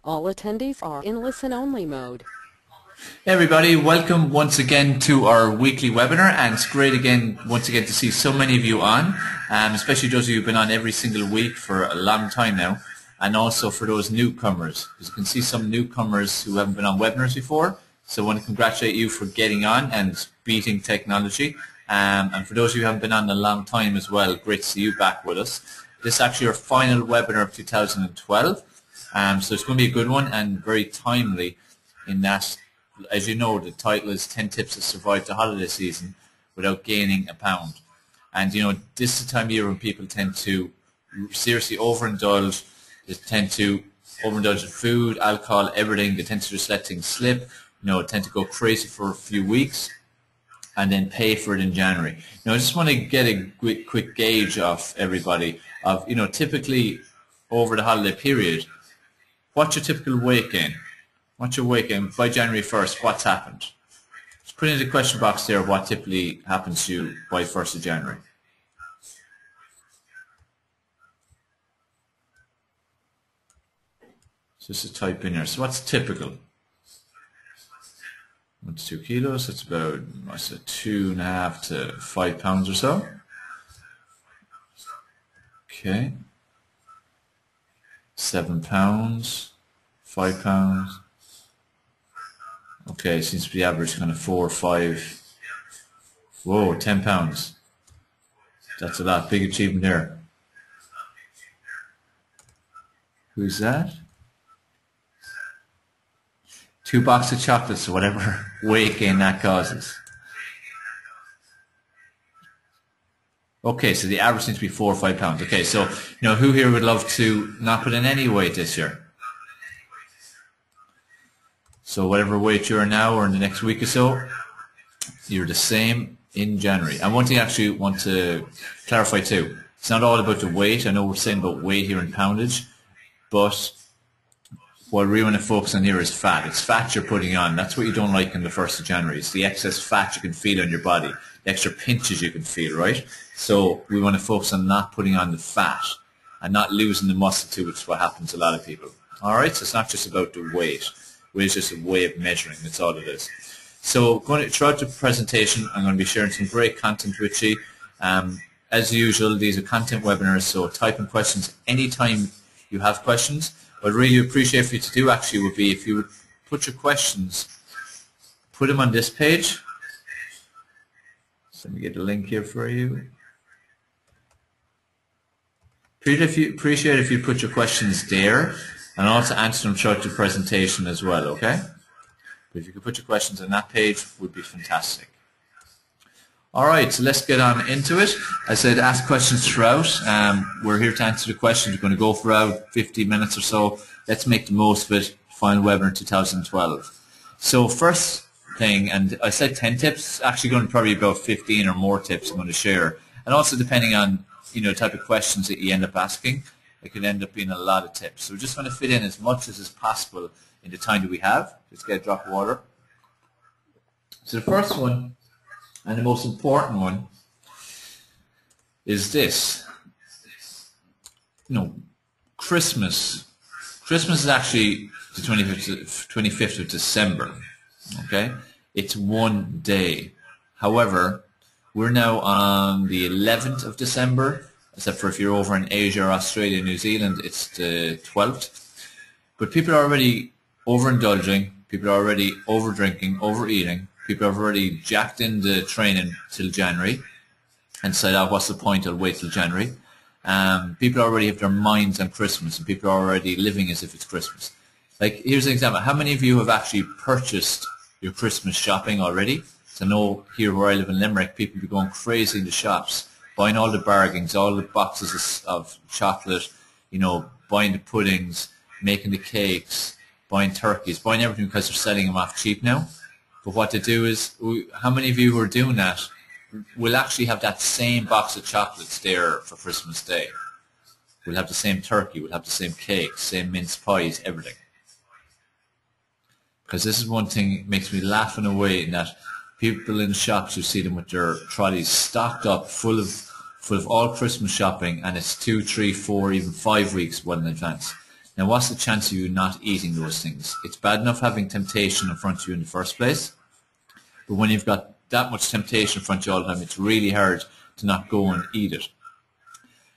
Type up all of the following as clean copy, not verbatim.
All attendees are in listen-only mode. Hey everybody, welcome once again to our weekly webinar, and it's great once again to see so many of you on, especially those of you who've been on every single week for a long time now, and also for those newcomers, because you can see some newcomers who haven't been on webinars before, so I want to congratulate you for getting on and beating technology, and for those of you who haven't been on in a long time as well, great to see you back with us. This is actually our final webinar of 2012, so it's going to be a good one and very timely in that, as you know, the title is 10 Tips to Survive the Holiday Season Without Gaining a Pound. And you know, this is the time of year when people tend to seriously overindulge. They tend to overindulge in food, alcohol, everything. They tend to just let things slip, tend to go crazy for a few weeks and then pay for it in January. I just want to get a quick gauge of everybody of, typically over the holiday period, what's your typical weight gain? What's your weight gain by January 1st? What's happened? Just put in the question box there what typically happens to you by 1st of January. So just to type in here. So what's typical? 1 to 2 kilos. That's about 2.5 to 5 pounds or so. Okay. 7 pounds. 5 pounds. Okay, seems to be average kind of 4 or 5. Whoa, 10 pounds. That's a lot. Big achievement there. Who's that? 2 boxes of chocolates, or whatever weight gain that causes. Okay, so the average seems to be 4 or 5 pounds. Okay, so who here would love to not put in any weight this year? So whatever weight you are now or in the next week or so, you're the same in January. And one thing I actually want to clarify too, it's not all about the weight. I know we're saying about weight here in poundage, but what we want to focus on here is fat. It's fat you're putting on. That's what you don't like on the 1st of January. It's the excess fat you can feel on your body, the extra pinches you can feel, right? So we want to focus on not putting on the fat and not losing the muscle too, which is what happens to a lot of people. All right, so it's not just about the weight. Weight is just a way of measuring. That's all it is. So throughout the presentation, I'm going to be sharing some great content with you. As usual, these are content webinars, so type in questions anytime you have questions. What I'd really appreciate for you to do actually would be if you would put your questions, put them on this page. So let me get the link here for you. Appreciate if you put your questions there and also answer them throughout the presentation as well, okay? But if you could put your questions on that page, would be fantastic. All right, so let's get on into it. I said ask questions throughout. We're here to answer the questions. We're going to go for about 50 minutes or so. Let's make the most of it. Final webinar 2012. So first thing, and I said 10 tips, actually going to probably about 15 or more tips I'm going to share. And also depending on the type of questions that you end up asking, it could end up being a lot of tips. So we're just going to fit in as much as is possible in the time that we have. Let's get a drop of water. So the first one, and the most important one, is this. Christmas. Christmas is actually the 25th of December. Okay? It's one day. However, we're now on the 11th of December, except for if you're over in Asia or Australia, New Zealand, it's the 12th. But people are already overindulging, people are already overdrinking, overeating, people have already jacked in the training till January and said, oh, what's the point, I'll wait till January. People already have their minds on Christmas and people are already living as if it's Christmas. Like, here's an example. How many of you have actually purchased your Christmas shopping already? So I know here where I live in Limerick, people be going crazy in the shops, buying all the bargains, all the boxes of chocolate, buying the puddings, making the cakes, buying turkeys, buying everything because they're selling them off cheap now. But what they do is, how many of you who are doing that will actually have that same box of chocolates there for Christmas Day? We'll have the same turkey, we'll have the same cakes, same mince pies, everything. Because this is one thing that makes me laugh in a way, in that people in shops, you see them with their trolleys stocked up full of all Christmas shopping, and it's 2, 3, 4, even 5 weeks well in advance. Now, what's the chance of you not eating those things? It's bad enough having temptation in front of you in the first place, but when you've got that much temptation in front of you all the time, it's really hard to not go and eat it.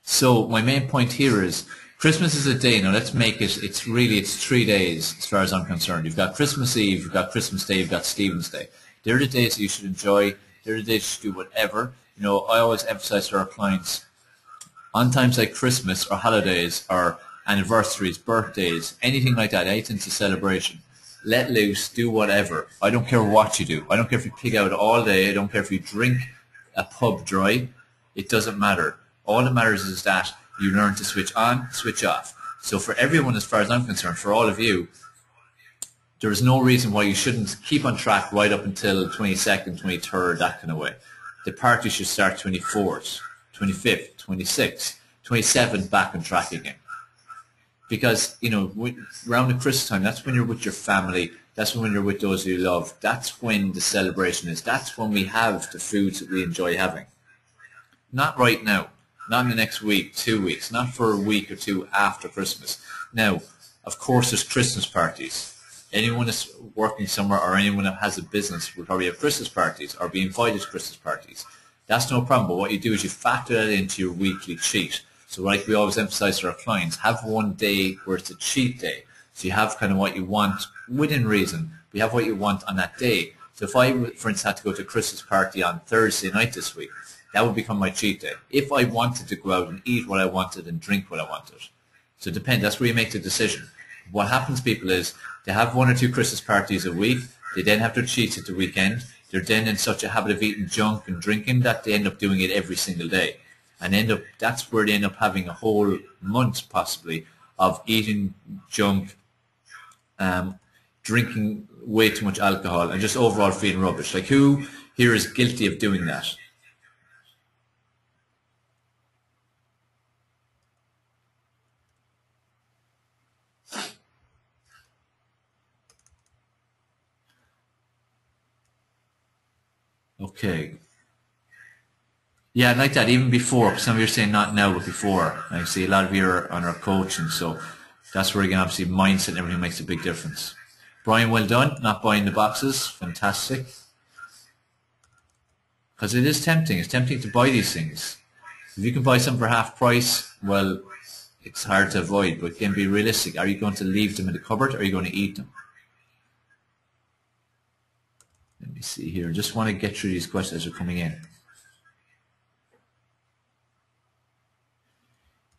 So my main point here is Christmas is a day. Now let's make it, it's 3 days as far as I'm concerned. You've got Christmas Eve, you've got Christmas Day, you've got Stephen's Day. They're the days that you should enjoy. They're the days you should do whatever. You know, I always emphasize to our clients, on times like Christmas or holidays or anniversaries, birthdays, anything like that, anything's a celebration. Let loose, do whatever. I don't care what you do. I don't care if you pig out all day. I don't care if you drink a pub dry. It doesn't matter. All that matters is that you learn to switch on, switch off. So for everyone, as far as I'm concerned, for all of you, there is no reason why you shouldn't keep on track right up until 22nd, 23rd, that kind of way. The party should start 24th, 25th, 26th, 27th, back on track again. Because, you know, around the Christmas time, that's when you're with your family. That's when you're with those you love. That's when the celebration is. That's when we have the foods that we enjoy having. Not right now. Not in the next week, 2 weeks. Not for a week or two after Christmas. Now, of course, there's Christmas parties. Anyone that's working somewhere or anyone that has a business will probably have Christmas parties or be invited to Christmas parties. That's no problem. But what you do is you factor that into your weekly cheat. So like we always emphasize to our clients, have one day where it's a cheat day. So you have kind of what you want within reason. We have what you want on that day. So if I, for instance, had to go to a Christmas party on Thursday night this week, that would become my cheat day. If I wanted to go out and eat what I wanted and drink what I wanted. So it depends. That's where you make the decision. What happens, people, is they have 1 or 2 Christmas parties a week. They then have their cheats at the weekend. They're then in such a habit of eating junk and drinking that they end up doing it every single day. And that's where they end up having a whole month, possibly, of eating junk, drinking way too much alcohol, and just overall feeling rubbish. Like, who here is guilty of doing that? Okay. Yeah, like that, even before. Some of you are saying not now, but before. I see a lot of you are on our coaching, so that's where, again, obviously, mindset and everything makes a big difference. Brian, well done. Not buying the boxes. Fantastic. Because it is tempting. It's tempting to buy these things. If you can buy some for half price, well, it's hard to avoid, but again, be realistic. Are you going to leave them in the cupboard, or are you going to eat them? Let me see here. I just want to get through these questions as they're coming in.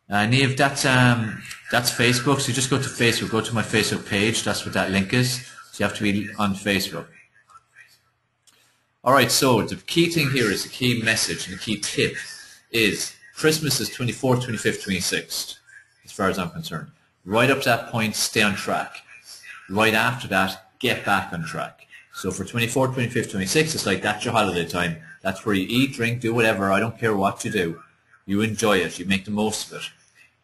Neve, that's Facebook. So you just go to Facebook, go to my Facebook page. That's what that link is. So you have to be on Facebook. All right, so the key thing here is the key message and the key tip is Christmas is 24th, 25th, 26th, as far as I'm concerned. Right up to that point, stay on track. Right after that, get back on track. So for 24th, 25th, 26th, it's like that's your holiday time. That's where you eat, drink, do whatever. I don't care what you do. You enjoy it. You make the most of it.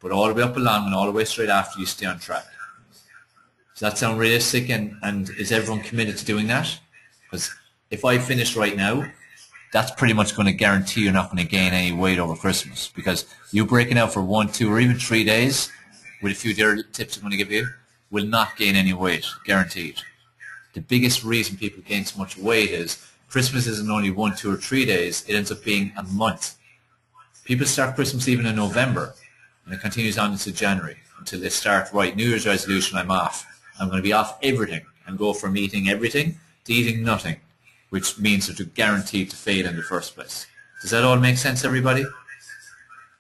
But all the way up along and all the way straight after, you stay on track. Does that sound realistic? And is everyone committed to doing that? Because if I finish right now, that's pretty much going to guarantee you're not going to gain any weight over Christmas. Because you breaking out for 1, 2, or even 3 days, with a few other tips I'm going to give you, will not gain any weight, guaranteed. The biggest reason people gain so much weight is Christmas isn't only 1, 2, or 3 days. It ends up being a month. People start Christmas even in November, and it continues on into January until they start, right, New Year's resolution, I'm off. I'm going to be off everything and go from eating everything to eating nothing, which means that you're guaranteed to fail in the first place. Does that all make sense, everybody?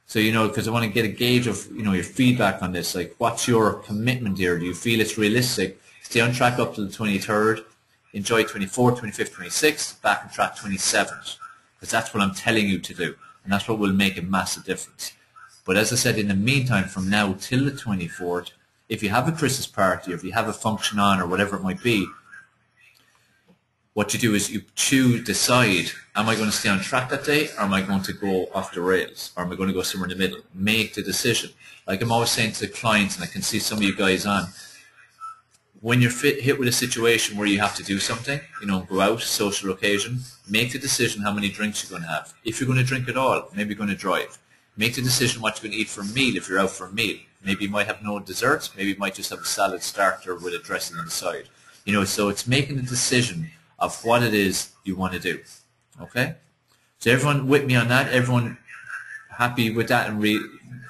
So, you know, because I want to get a gauge of, you know, your feedback on this. Like, what's your commitment here? Do you feel it's realistic? Stay on track up to the 23rd. Enjoy 24th, 25th, 26th. Back on track 27th. Because that's what I'm telling you to do. And that's what will make a massive difference. But as I said, in the meantime, from now till the 24th, if you have a Christmas party or if you have a function on or whatever it might be, what you do is you decide, am I going to stay on track that day, or am I going to go off the rails, or am I going to go somewhere in the middle? Make the decision. Like I'm always saying to the clients, and I can see some of you guys on, when you're hit with a situation where you have to do something, you know, go out, social occasion, make the decision how many drinks you're going to have. If you're going to drink at all, maybe you're going to drive. Make the decision what you're going to eat for a meal if you're out for a meal. Maybe you might have no desserts. Maybe you might just have a salad starter with a dressing on the side. You know, so it's making a decision of what it is you want to do. Okay? So everyone with me on that? Everyone happy with that and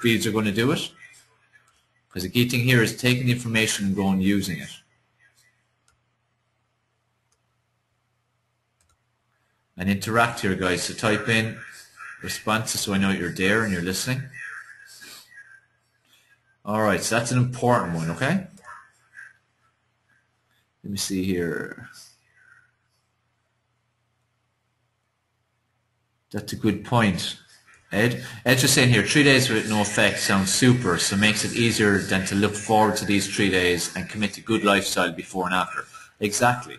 feels they're going to do it? Because the key thing here is taking the information and going and using it. And interact here, guys. So type in responses so I know you're there and you're listening. Alright, so that's an important one, okay? Let me see here. That's a good point. Ed's just saying here, 3 days with no effect sounds super, so makes it easier than to look forward to these 3 days and commit to good lifestyle before and after. Exactly.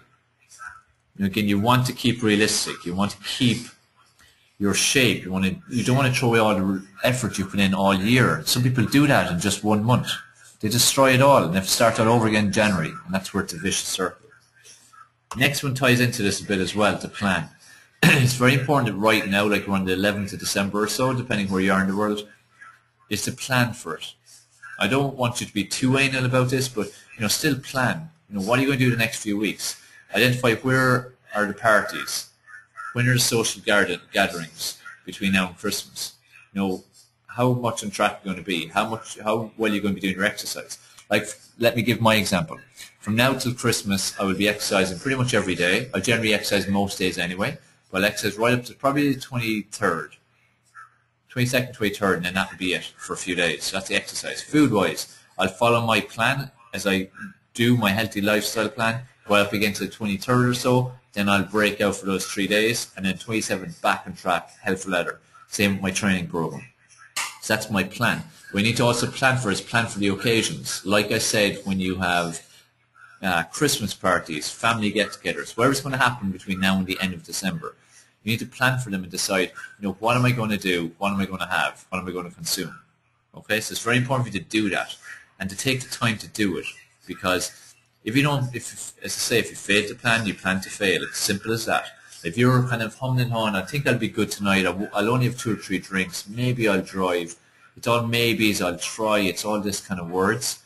Again, you want to keep realistic. You want to keep your shape. You don't want to throw away all the effort you put in all year. Some people do that in just 1 month. They destroy it all and they have to start all over again in January, and that's where it's a vicious circle. Next one ties into this a bit as well, the plan. It's very important that right now, like we're on the 11th of December or so, depending where you are in the world, is to plan for it. I don't want you to be too anal about this, but still plan. What are you going to do the next few weeks? Identify where are the parties, when are the social gatherings between now and Christmas. How much on track you're going to be, how well you're going to be doing your exercise. Like, let me give my example. From now till Christmas, I will be exercising pretty much every day. I generally exercise most days anyway, but I'll exercise right up to probably the 22nd, 23rd, and then that will be it for a few days. So that's the exercise. Food-wise, I'll follow my plan as I do my healthy lifestyle plan. Go up again to the 23rd or so, then I'll break out for those 3 days, and then 27th back on track, hell for leather. Same with my training program. So that's my plan. We need to also plan for the occasions. Like I said, when you have Christmas parties, family get-togethers, whatever's going to happen between now and the end of December, you need to plan for them and decide, what am I going to do? What am I going to have? What am I going to consume? Okay, so it's very important for you to do that and to take the time to do it, because if you fail to plan, you plan to fail. It's simple as that. If you're kind of humming and hawing, I think I'll be good tonight, I'll only have 2 or 3 drinks, maybe I'll drive. It's all maybes, I'll try, it's all this kind of words.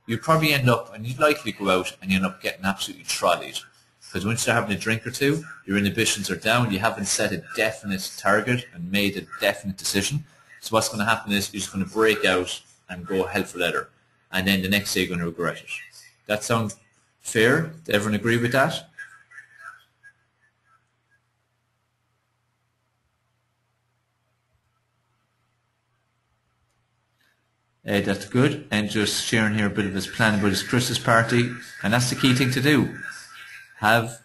You probably end up, and you'd likely go out and you end up getting absolutely trolleyed. Because once you're having a drink or two, your inhibitions are down, you haven't set a definite target and made a definite decision. So what's going to happen is you're just going to break out and go hell for leather. And then the next day you're going to regret it. That sound fair? Does everyone agree with that? That's good. And just sharing here a bit of his plan about his Christmas party. And that's the key thing to do. Have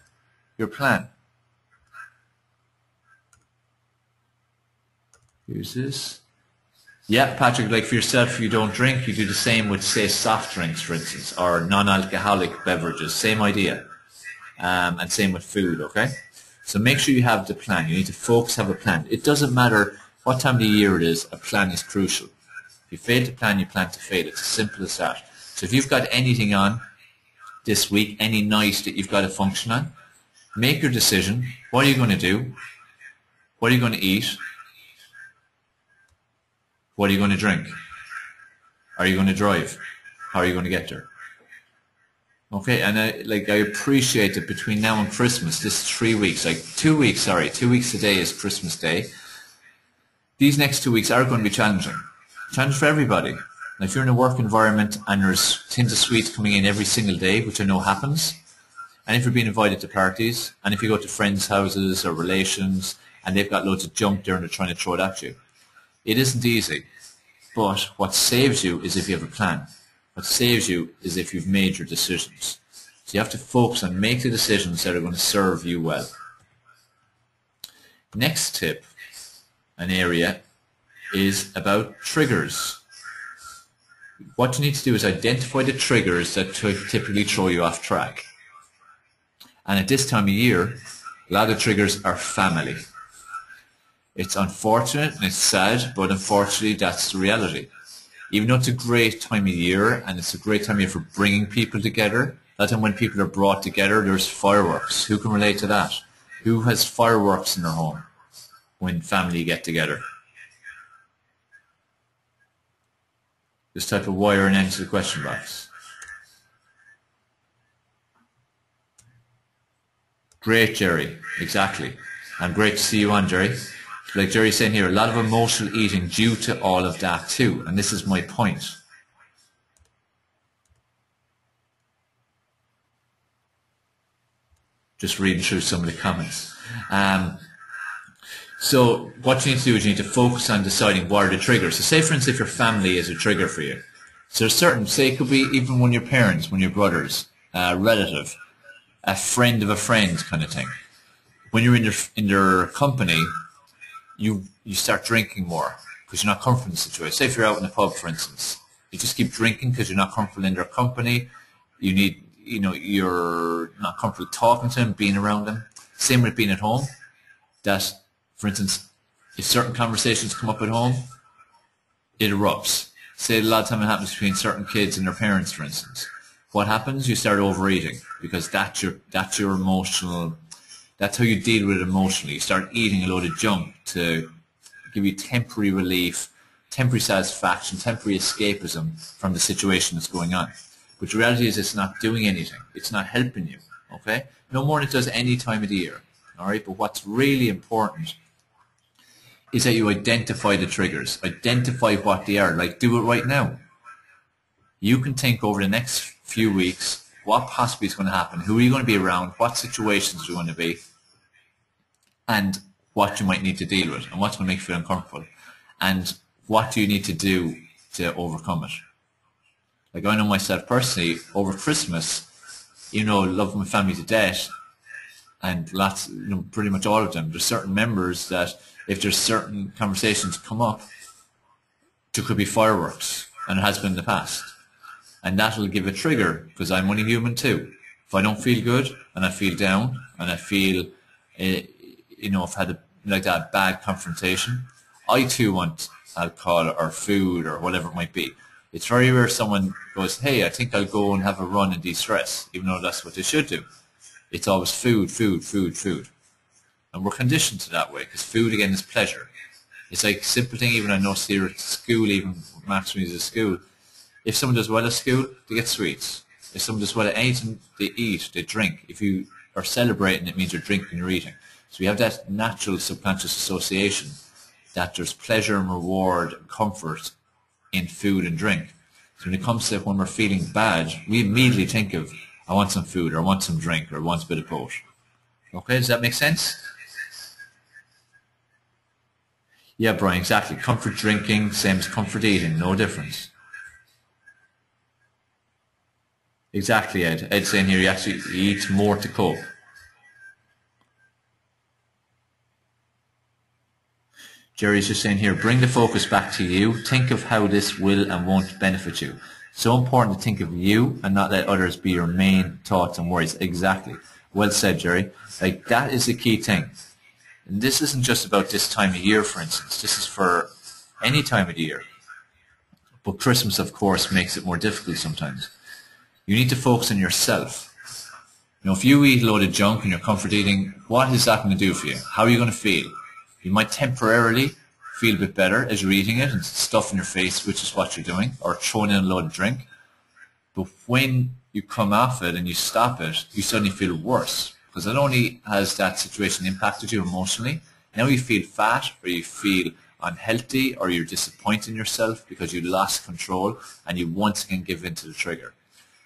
your plan. Here's this. Yeah, Patrick, like for yourself, if you don't drink, you do the same with, say, soft drinks, for instance, or non-alcoholic beverages. Same idea. And same with food, okay? So make sure you have the plan. You need to focus, have a plan. It doesn't matter what time of the year it is, a plan is crucial. If you fail to plan, you plan to fail. It's as simple as that. So if you've got anything on this week, any night that you've got to function on, make your decision. What are you going to do? What are you going to eat? What are you going to drink? Are you going to drive? How are you going to get there? Okay, and I appreciate that between now and Christmas, this 3 weeks, 2 weeks, 2 weeks today is Christmas Day. These next 2 weeks are going to be challenging. Challenge for everybody. And if you're in a work environment and there's tins of sweets coming in every single day, which I know happens, and if you're being invited to parties, and if you go to friends' houses or relations, and they've got loads of junk there and they're trying to throw it at you, it isn't easy. But what saves you is if you have a plan. What saves you is if you've made your decisions. So you have to focus on make the decisions that are going to serve you well. Next tip, an area, is about triggers. What you need to do is identify the triggers that typically throw you off track. And at this time of year, a lot of triggers are family. It's unfortunate and it's sad, but unfortunately that's the reality. Even though it's a great time of year and it's a great time of year for bringing people together, that time when people are brought together, there's fireworks. Who can relate to that? Who has fireworks in their home when family get together? Just type a Y or an N to the question box. Great, Jerry. Exactly. And great to see you on, Jerry. Like Jerry's saying here, a lot of emotional eating due to all of that too. And this is my point. Just reading through some of the comments. So what you need to do is you need to focus on deciding what are the triggers. So say for instance if your family is a trigger for you. So there's certain, say it could be even one of your parents, one of your brothers, a relative, a friend of a friend kind of thing. When you're in their company, you start drinking more because you're not comfortable in the situation. Say if you're out in the pub, for instance, you just keep drinking because you're not comfortable in their company. You're not comfortable talking to them, being around them. Same with being at home. That, for instance, if certain conversations come up at home, it erupts. Say a lot of time it happens between certain kids and their parents, for instance. What happens? You start overeating because that's your emotional. That's how you deal with it emotionally. You start eating a load of junk to give you temporary relief, temporary satisfaction, temporary escapism from the situation that's going on. But the reality is it's not doing anything. It's not helping you, okay? No more than it does any time of the year, all right? But what's really important is that you identify the triggers. Identify what they are. Like, do it right now. You can think over the next few weeks what possibly is going to happen, who are you going to be around, what situations are you going to be, and what you might need to deal with, and what's going to make you feel uncomfortable, and what do you need to do to overcome it. Like I know myself personally, over Christmas, love my family to death, and lots, pretty much all of them. There's certain members that if there's certain conversations come up, there could be fireworks, and it has been in the past. And that will give a trigger, because I'm only human too. If I don't feel good, and I feel down, and I feel, if I've had that bad confrontation, I too want alcohol or food or whatever it might be. It's very rare someone goes, hey, I think I'll go and have a run and de-stress, even though that's what they should do. It's always food, food, food, food. And we're conditioned to that way, because food, again, is pleasure. It's like a simple thing, even I know here at school, even Max when he's at school, if someone does well at school, they get sweets. If someone does well at anything, they eat, they drink. If you are celebrating, it means you're drinking, you're eating. So we have that natural subconscious association that there's pleasure and reward and comfort in food and drink. So when it comes to when we're feeling bad, we immediately think of, I want some food, or I want some drink, or I want a bit of both. Okay, does that make sense? Yeah, Brian, exactly. Comfort drinking, same as comfort eating, no difference. Exactly, Ed. Ed's saying here, you eat more to cope. Jerry's just saying here, bring the focus back to you. Think of how this will and won't benefit you. So important to think of you and not let others be your main thoughts and worries. Exactly. Well said, Jerry. Like, that is the key thing. And this isn't just about this time of year, for instance. This is for any time of the year. But Christmas, of course, makes it more difficult sometimes. You need to focus on yourself. If you eat a load of junk and you're comfort eating, what is that going to do for you? How are you going to feel? You might temporarily feel a bit better as you're eating it and stuff in your face, which is what you're doing, or throwing in a load of drink. But when you come off it and you stop it, you suddenly feel worse. Because not only has that situation impacted you emotionally, now you feel fat, or you feel unhealthy, or you're disappointed in yourself because you lost control and you once again give in to the trigger.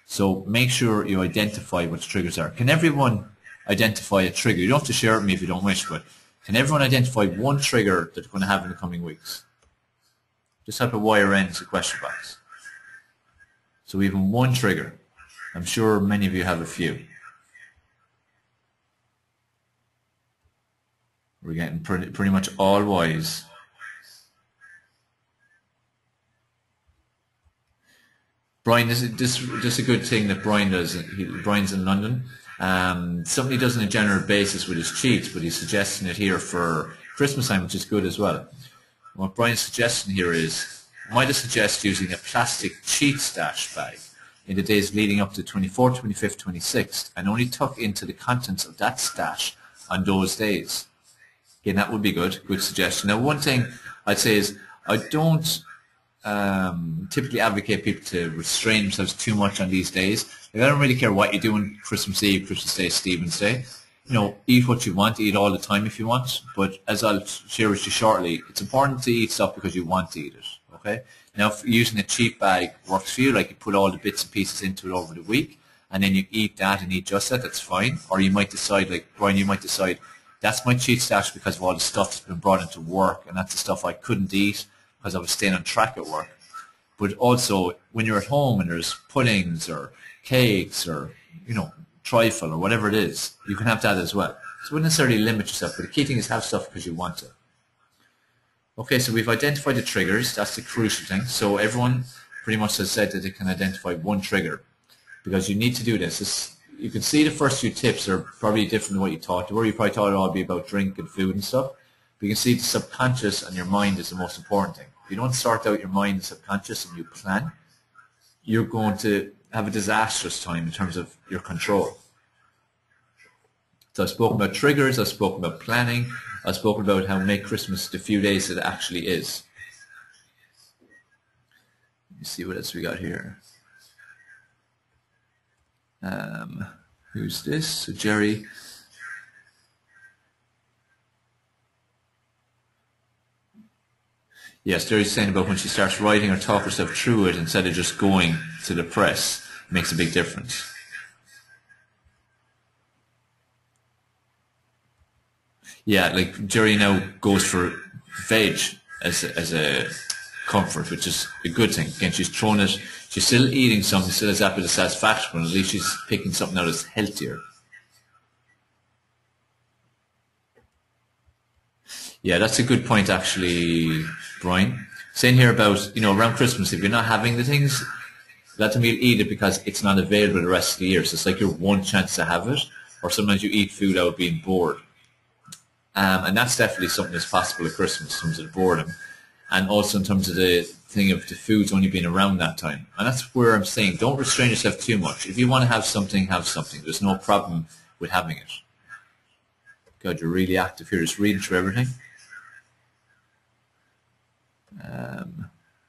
So make sure you identify what the triggers are. Can everyone identify a trigger? You don't have to share it with me if you don't wish, but can everyone identify one trigger that they're going to have in the coming weeks? Just type a Y or N to the question box. So even one trigger. I'm sure many of you have a few. We're getting pretty much all Ys. Brian, this is a good thing that Brian does. Brian's in London. Something he does on a general basis with his cheats, but he's suggesting it here for Christmas time, which is good as well. What Brian's suggesting here is, might I suggest using a plastic cheat stash bag in the days leading up to 24th, 25th, 26th, and only tuck into the contents of that stash on those days. Again, that would be good suggestion. Now, one thing I'd say is, I don't typically advocate people to restrain themselves too much on these days. Like, I don't really care what you do on Christmas Eve, Christmas Day, Stephen's Day. You know, eat what you want, eat all the time if you want. But as I'll share with you shortly, it's important to eat stuff because you want to eat it. Okay. Now, if using a cheap bag works for you, like you put all the bits and pieces into it over the week, and then you eat that and eat just that, that's fine. Or you might decide, like Brian, you might decide, that's my cheat stash because of all the stuff that's been brought into work, and that's the stuff I couldn't eat because I was staying on track at work. But also, when you're at home and there's puddings or cakes or, you know, trifle or whatever it is, you can have that as well. So you wouldn't necessarily limit yourself, but the key thing is have stuff because you want to. Okay, so we've identified the triggers. That's the crucial thing. So everyone pretty much has said that they can identify one trigger because you need to do this. You can see the first few tips are probably different than what you thought they were. You probably thought it would all be about drink and food and stuff. But you can see the subconscious and your mind is the most important thing. If you don't sort out your mind and subconscious and you plan, you're going to have a disastrous time in terms of your control. So I've spoken about triggers, I've spoken about planning, I've spoken about how to make Christmas the few days it actually is. Let me see what else we got here. Who's this? So Jerry. Yes, Jerry's saying about when she starts writing or talk herself through it instead of just going to the press, it makes a big difference. Yeah, like Jerry now goes for veg as a comfort, which is a good thing. Again, she's thrown it. She's still eating something, still has that bit of satisfaction, but at least she's picking something out that's healthier. Yeah, that's a good point, actually, Brian. Saying here about, you know, around Christmas, if you're not having the things, that time you'll eat it because it's not available the rest of the year. So it's like your one chance to have it, or sometimes you eat food out of being bored. And that's definitely something that's possible at Christmas in terms of the boredom. And also in terms of the thing of the food's only being around that time. And that's where I'm saying don't restrain yourself too much. If you want to have something, have something. There's no problem with having it. God, you're really active here, just reading through everything.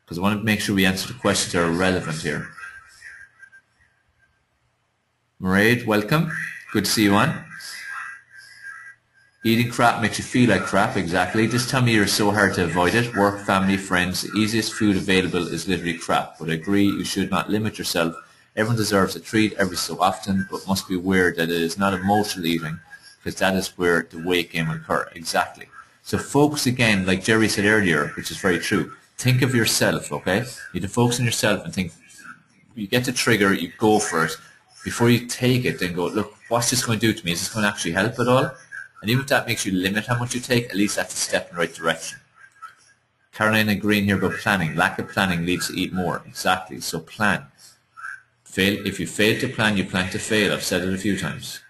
Because I want to make sure we answer the questions that are relevant here. Mairead, welcome. Good to see you on. Eating crap makes you feel like crap, exactly. This time of year is so hard to avoid it. Work, family, friends, the easiest food available is literally crap. But I agree, you should not limit yourself. Everyone deserves a treat every so often, but must be aware that it is not emotional eating, because that is where the weight gain will occur. Exactly. So focus again, like Jerry said earlier, which is very true. Think of yourself, okay? You need to focus on yourself and think, you get the trigger, you go for it. Before you take it, then go, look, what's this going to do to me? Is this going to actually help at all? And even if that makes you limit how much you take, at least that's a step in the right direction. Caroline agreeing here about planning. Lack of planning leads to eat more. Exactly. So plan. If you fail to plan, you plan to fail. I've said it a few times.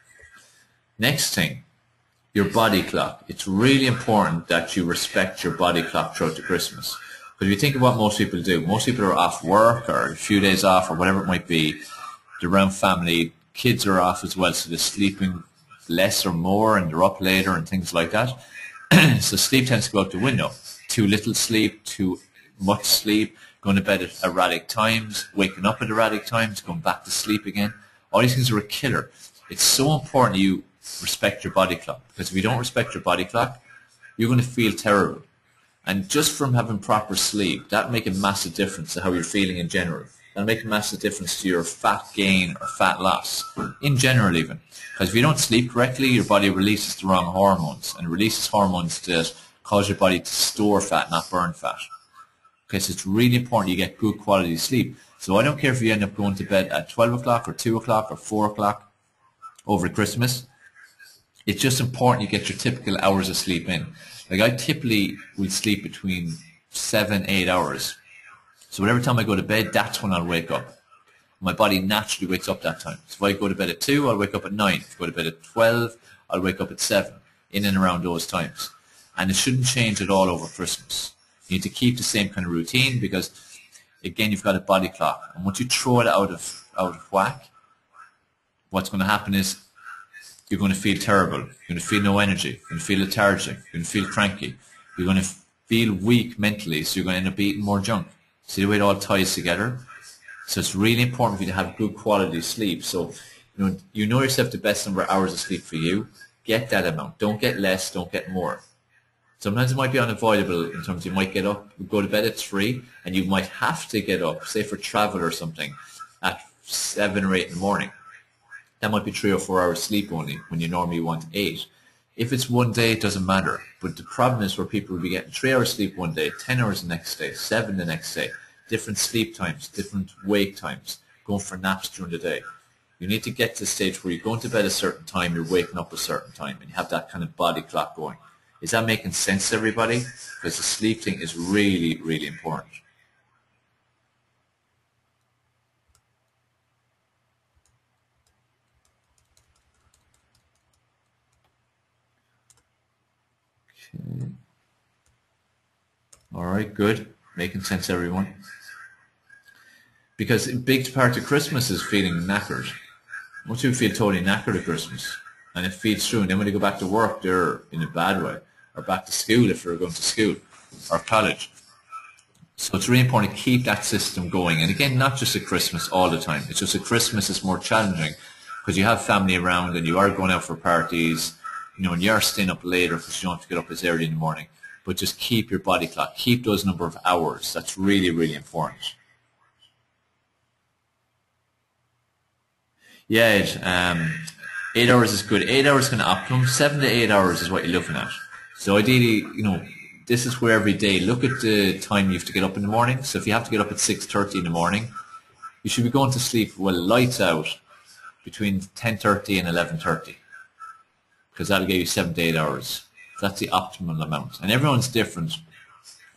Next thing, your body clock. It's really important that you respect your body clock throughout the Christmas. Because if you think of what most people do, most people are off work or a few days off or whatever it might be. They're around family. Kids are off as well, so they're sleeping less or more and they're up later and things like that. So sleep tends to go out the window. Too little sleep, too much sleep, going to bed at erratic times, waking up at erratic times, going back to sleep again. All these things are a killer. It's so important you respect your body clock, because if you don't respect your body clock, you're going to feel terrible. And just from having proper sleep, that'll make a massive difference to how you're feeling in general. That'll make a massive difference to your fat gain or fat loss, in general even. Because if you don't sleep correctly, your body releases the wrong hormones, and releases hormones that cause your body to store fat, not burn fat. Okay, so it's really important you get good quality sleep. So I don't care if you end up going to bed at 12 o'clock or 2 o'clock or 4 o'clock over Christmas. It's just important you get your typical hours of sleep in. Like I typically will sleep between 7-8 hours. So whatever time I go to bed, that's when I'll wake up. My body naturally wakes up that time. So if I go to bed at 2, I'll wake up at 9. If I go to bed at 12, I'll wake up at 7, in and around those times. And it shouldn't change at all over Christmas. You need to keep the same kind of routine because, again, you've got a body clock. And once you throw it out of whack, what's going to happen is you're going to feel terrible. You're going to feel no energy. You're going to feel lethargic. You're going to feel cranky. You're going to feel weak mentally, so you're going to end up eating more junk. See the way it all ties together? So it's really important for you to have good quality sleep. So you know yourself the best number of hours of sleep for you. Get that amount. Don't get less, don't get more. Sometimes it might be unavoidable in terms of you might get up, go to bed at 3, and you might have to get up, say for travel or something, at 7 or 8 in the morning. That might be 3 or 4 hours sleep only when you normally want 8. If it's one day, it doesn't matter. But the problem is where people will be getting 3 hours sleep one day, 10 hours the next day, 7 the next day, different sleep times, different wake times, going for naps during the day. You need to get to the stage where you're going to bed a certain time, you're waking up a certain time, and you have that kind of body clock going. Is that making sense to everybody? Because the sleep thing is really, really important. Okay. All right, good. Making sense, everyone. Because a big part of Christmas is feeling knackered. Most people feel totally knackered at Christmas. And it feeds through. And then when they go back to work, they're in a bad way. Or back to school if they're going to school. Or college. So it's really important to keep that system going. And again, not just at Christmas all the time. It's just at Christmas it's more challenging. Because you have family around and you are going out for parties. And you are staying up later because you don't have to get up as early in the morning. But just keep your body clock. Keep those number of hours. That's really, really important. Yeah, 8 hours is good. 8 hours is kind of optimum. 7 to 8 hours is what you're looking at. So ideally, this is where every day, look at the time you have to get up in the morning. So if you have to get up at 6:30 in the morning, you should be going to sleep, lights out, between 10:30 and 11:30. Because that'll give you 7 to 8 hours. That's the optimal amount. And everyone's different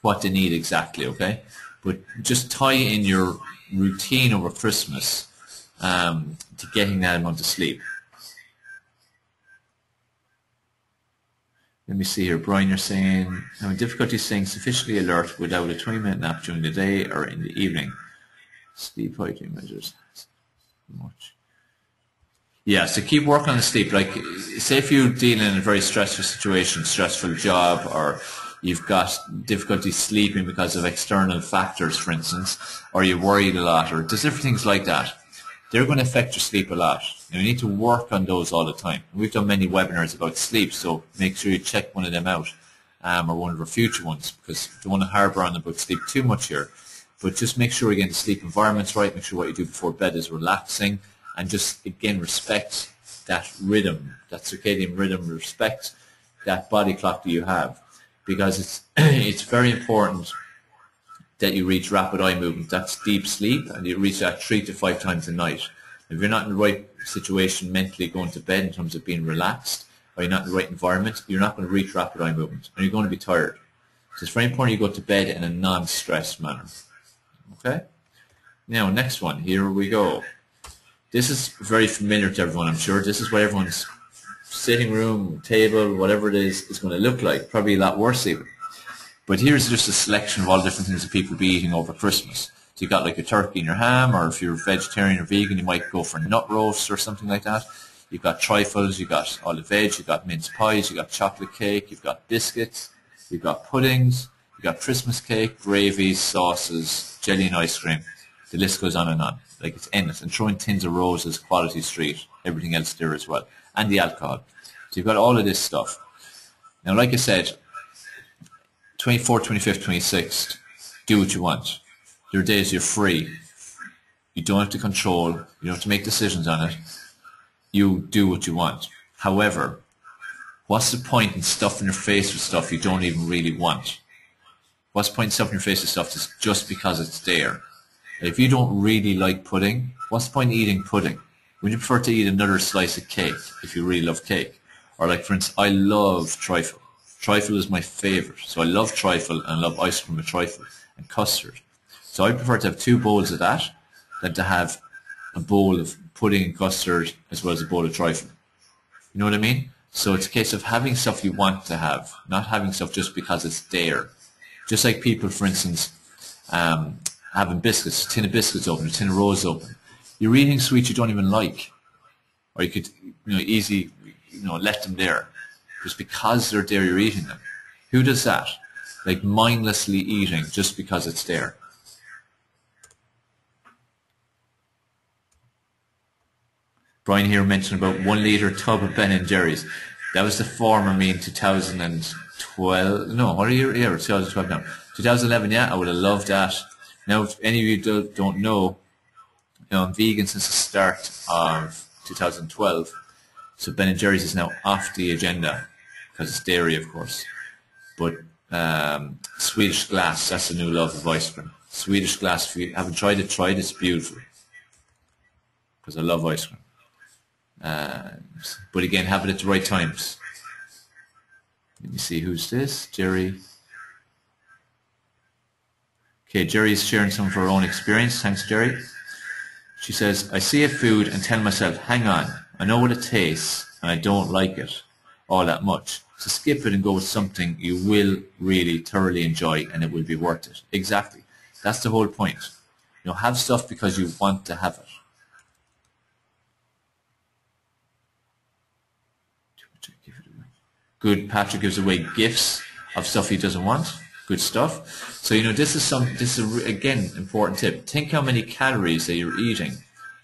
what they need exactly, okay? But just tie in your routine over Christmas to getting that amount of sleep. Let me see here. Brian, you're saying, having difficulty staying sufficiently alert without a 20-minute nap during the day or in the evening. Sleep hygiene measures. Much. Yeah, so keep working on the sleep. Like, say if you're dealing in a very stressful situation, stressful job, or you've got difficulty sleeping because of external factors, for instance, or you're worried a lot, or there's different things like that. They're going to affect your sleep a lot. And you need to work on those all the time. We've done many webinars about sleep, so make sure you check one of them out, or one of our future ones, because I don't want to harbour on about sleep too much here. But just make sure, again, the sleep environment's right, make sure what you do before bed is relaxing, and just, again, respect that rhythm, that circadian rhythm, respect that body clock that you have, because it's very important that you reach rapid eye movement. That's deep sleep, and you reach that 3 to 5 times a night. If you're not in the right situation mentally going to bed in terms of being relaxed, or you're not in the right environment, you're not going to reach rapid eye movement, and you're going to be tired. So it's very important you go to bed in a non-stressed manner. Okay? Now, next one. Here we go. This is very familiar to everyone, I'm sure. This is what everyone's sitting room, table, whatever it is going to look like. Probably a lot worse even. But here's just a selection of all the different things that people be eating over Christmas. So you've got like your turkey and your ham, or if you're vegetarian or vegan, you might go for nut roast or something like that. You've got trifles, you've got olive veg, you've got mince pies, you've got chocolate cake, you've got biscuits, you've got puddings, you've got Christmas cake, gravies, sauces, jelly and ice cream. The list goes on and on. Like, it's endless. And throw in tins of roses, Quality Street, everything else there as well. And the alcohol. So you've got all of this stuff. Now, like I said, 24th, 25th, 26th, do what you want. There are days you're free. You don't have to control. You don't have to make decisions on it. You do what you want. However, what's the point in stuffing your face with stuff you don't even really want? What's the point in stuffing your face with stuff just because it's there? If you don't really like pudding, what's the point in eating pudding? Would you prefer to eat another slice of cake if you really love cake? Or like, for instance, I love trifle. Trifle is my favorite. So I love trifle and I love ice cream with trifle and custard. So I prefer to have 2 bowls of that than to have a bowl of pudding and custard as well as a bowl of trifle. You know what I mean? So it's a case of having stuff you want to have, not having stuff just because it's there. Just like people, for instance, having biscuits, a tin of biscuits open, a tin of roses open. You're eating sweets you don't even like. Or you could easily let them there. Just because they're there, you're eating them. Who does that? Like mindlessly eating just because it's there. Brian here mentioned about 1 litre tub of Ben and Jerry's. That was the former me in 2012. No, what are you? Yeah, 2012 now. 2011, yeah, I would have loved that. Now, if any of you don't know, I'm vegan since the start of 2012. So Ben and Jerry's is now off the agenda because it's dairy, of course. But Swedish Glass, that's the new love of ice cream. Swedish Glass, if you haven't tried it, try it. It's beautiful because I love ice cream. But again, have it at the right times. Let me see, who's this? Jerry. Okay, Jerry's sharing some of her own experience. Thanks, Jerry. She says, I see a food and tell myself, hang on, I know what it tastes and I don't like it all that much. So skip it and go with something you will really thoroughly enjoy and it will be worth it. Exactly. That's the whole point. Have stuff because you want to have it. Good. Patrick gives away gifts of stuff he doesn't want. Good stuff. So this is again important tip. Think how many calories that you're eating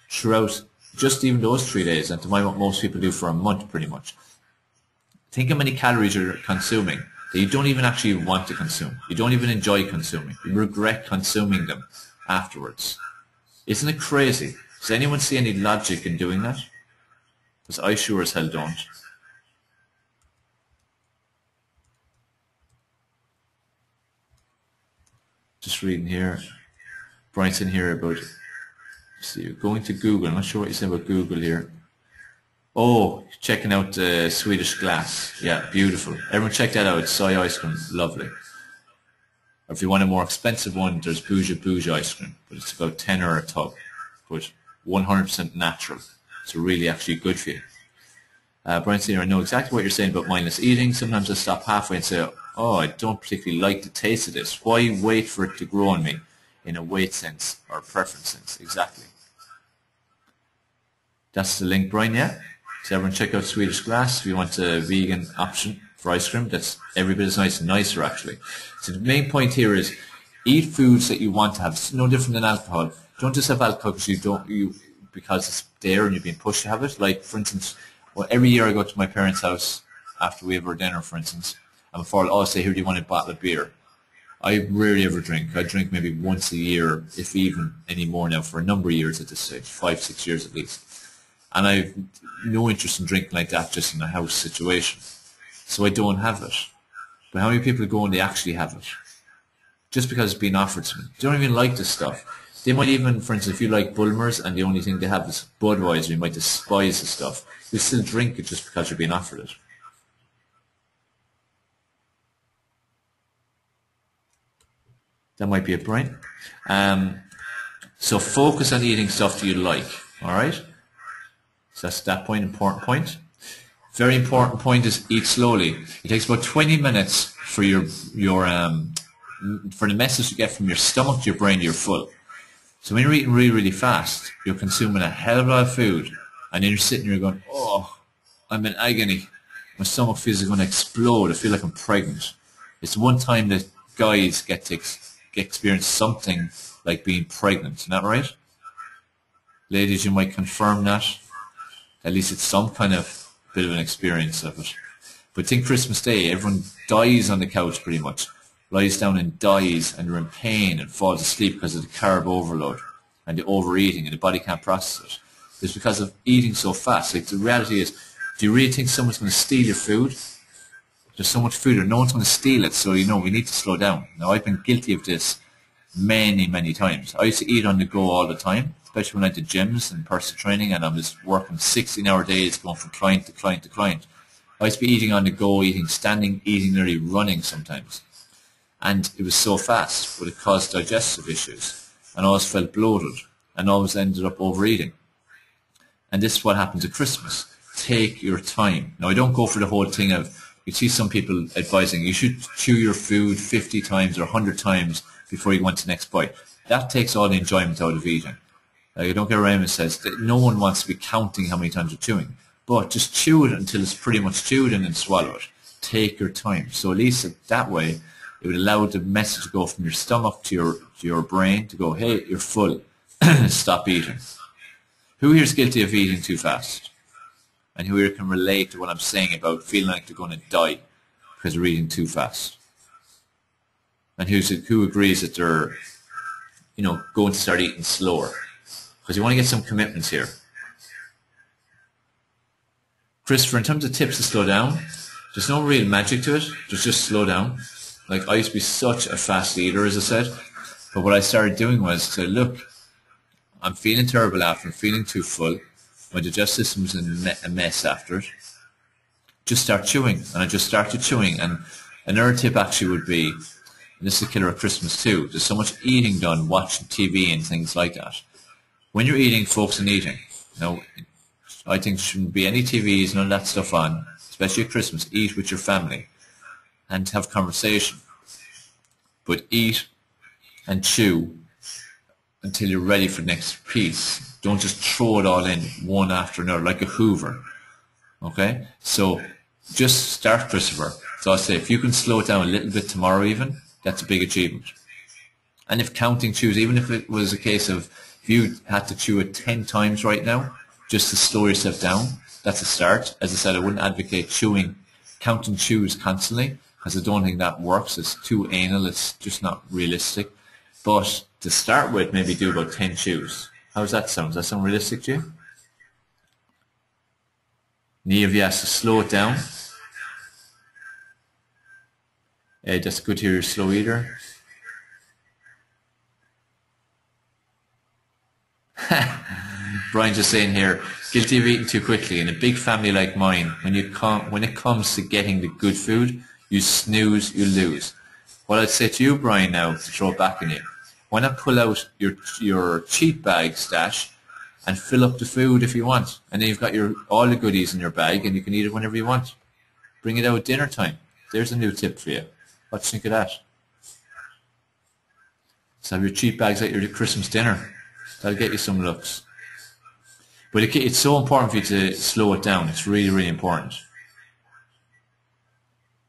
throughout just even those 3 days, and to what most people do for a month pretty much. Think how many calories you're consuming that you don't even actually want to consume. You don't even enjoy consuming. You regret consuming them afterwards. Isn't it crazy? Does anyone see any logic in doing that? Because I sure as hell don't. Just reading here. Brian's in here about, see, you're going to Google. I'm not sure what you said about Google here. Oh, checking out Swedish Glass. Yeah, beautiful. Everyone check that out. It's soy ice cream. Lovely. Or if you want a more expensive one, there's Bougie ice cream. But it's about €10 a tub. But 100% natural. So really actually good for you. Brian's in here. I know exactly what you're saying about mindless eating. Sometimes I stop halfway and say, oh, I don't particularly like the taste of this. Why wait for it to grow on me in a weight sense or preference sense? Exactly. That's the link, Brian, yeah? So everyone check out Swedish Glass if you want a vegan option for ice cream. That's every bit as nice and nicer, actually. So the main point here is eat foods that you want to have. It's no different than alcohol. Don't just have alcohol because it's there and you're being pushed to have it. Like, for instance, every year I go to my parents' house after we have our dinner, for instance, and before I'll say, here, do you want a bottle of beer? I rarely ever drink. I drink maybe once a year, if even any more now, for a number of years at this stage, 5-6 years at least. And I've no interest in drinking like that just in a house situation. So I don't have it. But how many people go and they actually have it? Just because it's being offered to them. They don't even like this stuff. They might even, for instance, if you like Bulmers and the only thing they have is Budweiser, you might despise the stuff. You still drink it just because you're being offered it. That might be it, Brian. So focus on eating stuff that you like, all right? So that's that point, important point. Very important point is eat slowly. It takes about 20 minutes for for the message to get from your stomach to your brain to your full. So when you're eating really, really fast, you're consuming a hell of a lot of food, and then you're sitting there going, oh, I'm in agony. My stomach feels like going to explode. I feel like I'm pregnant. It's one time that guys get to experience something like being pregnant. Isn't that right? Ladies, you might confirm that. At least it's some kind of bit of an experience of it. But think Christmas Day, everyone dies on the couch pretty much. Lies down and dies and they're in pain and falls asleep because of the carb overload and the overeating and the body can't process it. It's because of eating so fast. Like the reality is, do you really think someone's going to steal your food? There's so much food and no one's going to steal it, so we need to slow down. Now I've been guilty of this many, many times. I used to eat on the go all the time, especially when I did gyms and personal training and I was working 16-hour days going from client to client to client. I used to be eating on the go, eating standing, eating nearly running sometimes. And it was so fast, but it caused digestive issues. And I always felt bloated and always ended up overeating. And this is what happens at Christmas. Take your time. Now I don't go for the whole thing of, you see some people advising you should chew your food 50 times or 100 times before you go on to the next bite. That takes all the enjoyment out of eating. You don't get around and says that no one wants to be counting how many times you're chewing. But just chew it until it's pretty much chewed and then swallow it. Take your time. So at least that way, it would allow the message to go from your stomach to your brain to go, hey, you're full. Stop eating. Who here is guilty of eating too fast? And who here can relate to what I'm saying about feeling like they're going to die because they're eating too fast? And who agrees that they're, going to start eating slower? Because you want to get some commitments here. Christopher, in terms of tips to slow down, there's no real magic to it. Just slow down. Like, I used to be such a fast eater, as I said. But what I started doing was to look, I'm feeling terrible after, I'm feeling too full. My digestive system's a mess after it. Just start chewing. And I just started chewing. And another tip actually would be, and this is a killer at Christmas too, there's so much eating done, watching TV and things like that. When you're eating, focus on eating. I think there shouldn't be any TVs, none of that stuff on, especially at Christmas. Eat with your family and have conversation. But eat and chew until you're ready for the next piece. Don't just throw it all in one after another like a hoover. Okay? So just start, Christopher. So I say if you can slow it down a little bit tomorrow even, that's a big achievement. And if counting chews, even if it was a case of if you had to chew it 10 times right now, just to slow yourself down, that's a start. As I said, I wouldn't advocate counting chews constantly, because I don't think that works. It's too anal. It's just not realistic. But to start with, maybe do about 10 chews. How does that sound? Does that sound realistic to you? Neve, yes, to slow it down. That's good to hear you're a slow eater. Brian just saying here, guilty of eating too quickly. In a big family like mine, when it comes to getting the good food, you snooze, you lose. What I'd say to you, Brian, now to throw it back on you, why not pull out your cheat bag stash and fill up the food if you want, and then you've got all the goodies in your bag and you can eat it whenever you want. Bring it out at dinner time. There's a new tip for you. What do you think of that? So have your cheat bags at your Christmas dinner. That'll get you some looks. But it's so important for you to slow it down. It's really, really important.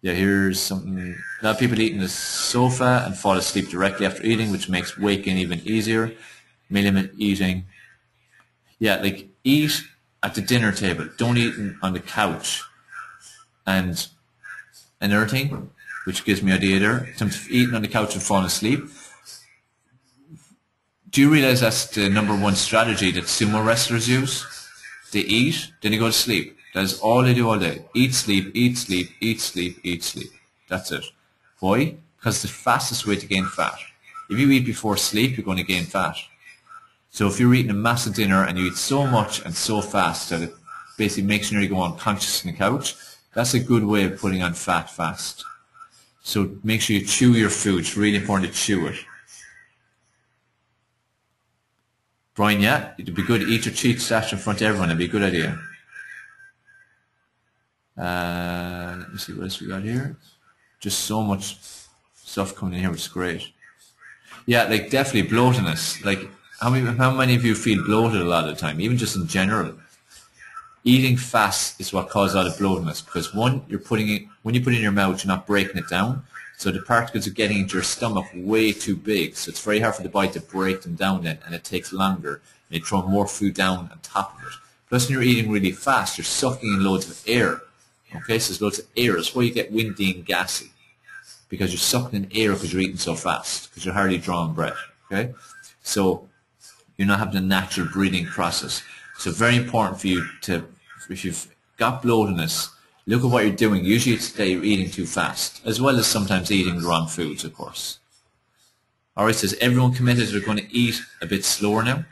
Yeah, here's something. A lot of people eat on the sofa and fall asleep directly after eating, which makes waking even easier. Minimum eating. Yeah, like eat at the dinner table. Don't eat on the couch. And another thing, which gives me an idea there, in terms of eating on the couch and falling asleep, do you realize that's the #1 strategy that sumo wrestlers use? They eat, then they go to sleep. That's all they do all day. Eat, sleep, eat, sleep, eat, sleep, eat, sleep. That's it. Why? Because it's the fastest way to gain fat. If you eat before sleep, you're going to gain fat. So if you're eating a massive dinner and you eat so much and so fast that it basically makes you go unconscious on the couch, that's a good way of putting on fat fast. So make sure you chew your food. It's really important to chew it. Brian, yeah, it'd be good to eat your cheat stash in front of everyone. It'd be a good idea. Let me see what else we got here. Just so much stuff coming in here, which is great. Yeah, like definitely bloatedness. Like how many of you feel bloated a lot of the time, even just in general? Eating fast is what causes a lot of bloatedness, because one, when you put it in your mouth, you're not breaking it down. So the particles are getting into your stomach way too big. So it's very hard for the body to break them down then, and it takes longer. And you throw more food down on top of it. Plus when you're eating really fast, you're sucking in loads of air. Okay, so there's loads of air. That's why you get windy and gassy. Because you're sucking in air because you're eating so fast. Because you're hardly drawing breath. Okay? So you're not having a natural breathing process. So very important for you to, if you've got bloatedness, look at what you're doing. Usually it's that you're eating too fast, as well as sometimes eating the wrong foods, of course. All right, so is everyone committed they're going to eat a bit slower now?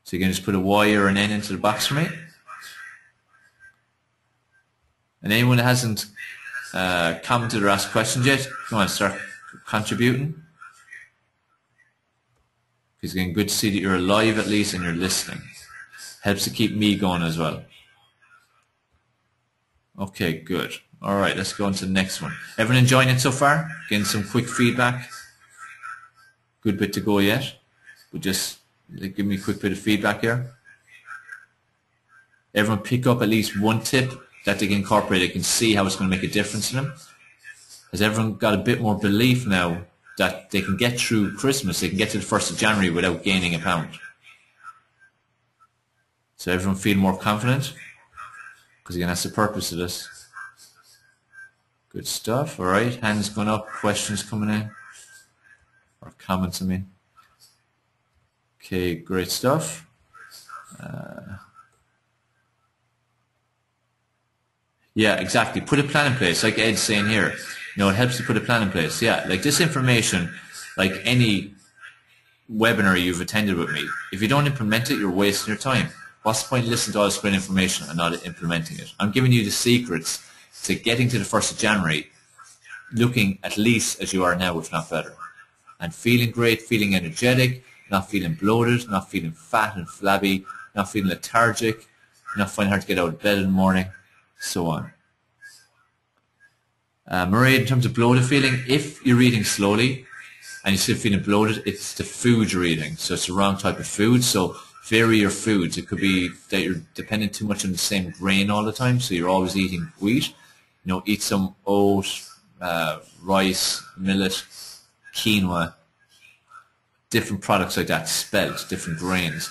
So you can just put a Y or an N into the box for me. And anyone that hasn't commented or asked questions yet, come on, start contributing. It's getting good to see that you're alive at least and you're listening. Helps to keep me going as well. Okay, good. All right, let's go on to the next one. Everyone enjoying it so far? Getting some quick feedback? Good bit to go yet. But just give me a quick bit of feedback here. Everyone pick up at least one tip that they can incorporate. They can see how it's going to make a difference to them. Has everyone got a bit more belief now that they can get through Christmas, they can get to the 1st of January without gaining a pound. So everyone feel more confident? Because again, that's the purpose of this. Good stuff. All right, hands going up, questions coming in, or comments, I mean. Okay, great stuff. Yeah, exactly. Put a plan in place, like Ed's saying here. It helps to put a plan in place. Yeah, like this information, like any webinar you've attended with me, if you don't implement it, you're wasting your time. What's the point of listening to all this great information and not implementing it? I'm giving you the secrets to getting to the 1st of January, looking at least as you are now, if not better. And feeling great, feeling energetic, not feeling bloated, not feeling fat and flabby, not feeling lethargic, not finding it hard to get out of bed in the morning, so on. Maria, in terms of bloated feeling, if you're eating slowly and you're still feeling bloated, it's the food you're eating. So it's the wrong type of food. So vary your foods. It could be that you're dependent too much on the same grain all the time, so you're always eating wheat. Eat some oat, rice, millet, quinoa, different products like that, spelt, different grains.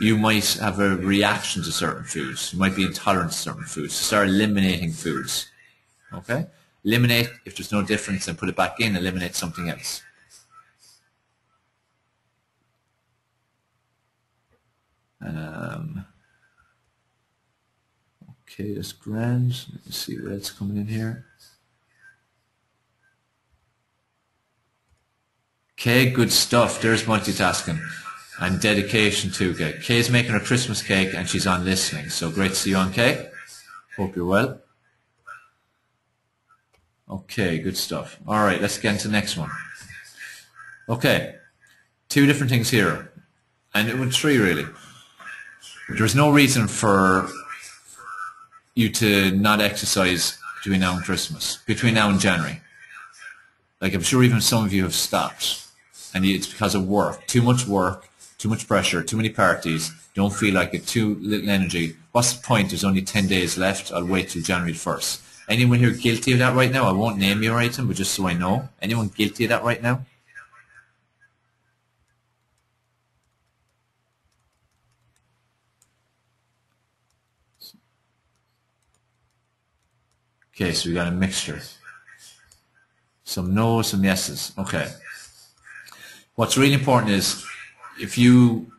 You might have a reaction to certain foods. You might be intolerant to certain foods. So start eliminating foods. Okay? Eliminate, if there's no difference, then put it back in, eliminate something else. Okay, that's grand. Let's see what else coming in here. Okay, good stuff. There's multitasking and dedication too. Okay, Kay's making her Christmas cake and she's on listening. So great to see you on, Kay. Hope you're well. Okay, good stuff. All right, let's get into the next one. Okay, 2 different things here, and it was 3 really. There's no reason for you to not exercise between now and Christmas, between now and January. Like I'm sure even some of you have stopped, and it's because of work, too much pressure, too many parties, don't feel like it, too little energy. What's the point? There's only 10 days left. I'll wait till January 1st. Anyone here guilty of that right now? I won't name you or anything, but just so I know. Anyone guilty of that right now? Okay, so we got a mixture. Some no's, some yeses. Okay. What's really important is if you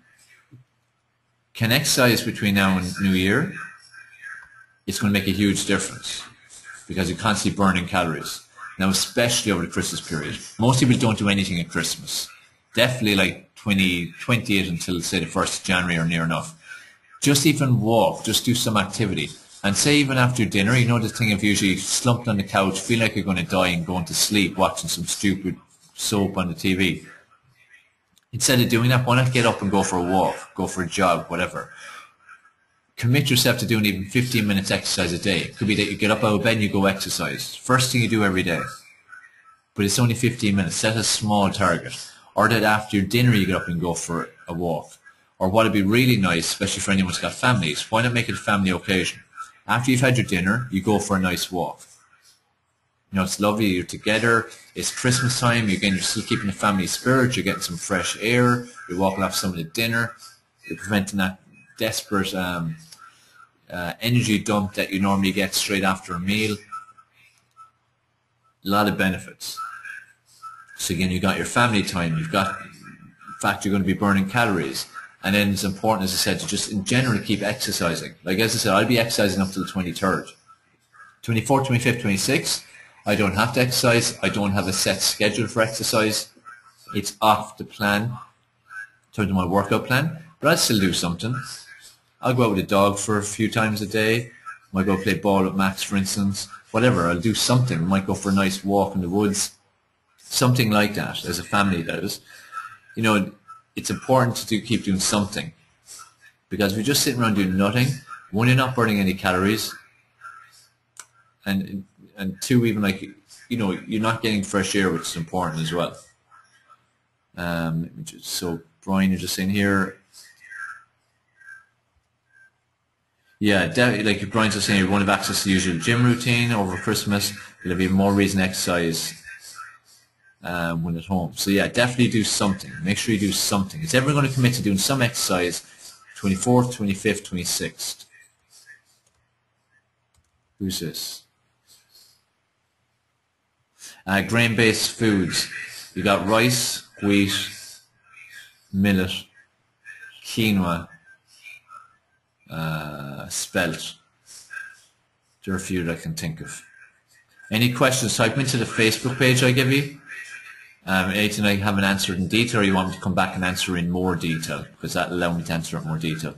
can exercise between now and New Year, it's going to make a huge difference because you're constantly burning calories. Now, especially over the Christmas period. Most people don't do anything at Christmas. Definitely like 28 until, say, the 1st of January or near enough. Just even walk, just do some activity. And say even after dinner, the thing of usually slumped on the couch, feel like you're going to die and going to sleep, watching some stupid soap on the TV. Instead of doing that, why not get up and go for a walk, go for a jog, whatever. Commit yourself to doing even 15 minutes exercise a day. It could be that you get up out of bed and you go exercise. First thing you do every day. But it's only 15 minutes. Set a small target. Or that after your dinner you get up and go for a walk. Or what would be really nice, especially for anyone who's got families, why not make it a family occasion? After you've had your dinner, you go for a nice walk. It's lovely, you're together, it's Christmas time, you're still keeping the family spirit, you're getting some fresh air, you're walking off some of the dinner, you're preventing that desperate energy dump that you normally get straight after a meal. A lot of benefits. So again, you've got your family time, in fact, you're going to be burning calories. And then it's important, as I said, to just in general keep exercising. Like as I said, I'll be exercising up to the 23rd. 24th, 25th, 26th, I don't have to exercise. I don't have a set schedule for exercise. It's off the plan, in terms of my workout plan. But I'll still do something. I'll go out with a dog for a few times a day. I might go play ball with Max, for instance. Whatever, I'll do something. We might go for a nice walk in the woods. Something like that, as a family, that is. It's important to keep doing something, because if you're just sitting around doing nothing, 1, you're not burning any calories, and 2, even you're not getting fresh air, which is important as well. So Brian, you're just saying here, yeah, like Brian's just saying, you won't have access to the usual gym routine over Christmas. There'll be more reason to exercise when at home. So yeah, definitely do something. Make sure you do something. Is everyone going to commit to doing some exercise 24th, 25th, 26th? Who's this? Grain-based foods. You got rice, wheat, millet, quinoa, spelt. There are a few that I can think of. Any questions, type into the Facebook page I give you. Anything I haven't answered in detail, or you want me to come back and answer in more detail, because that will allow me to answer in more detail.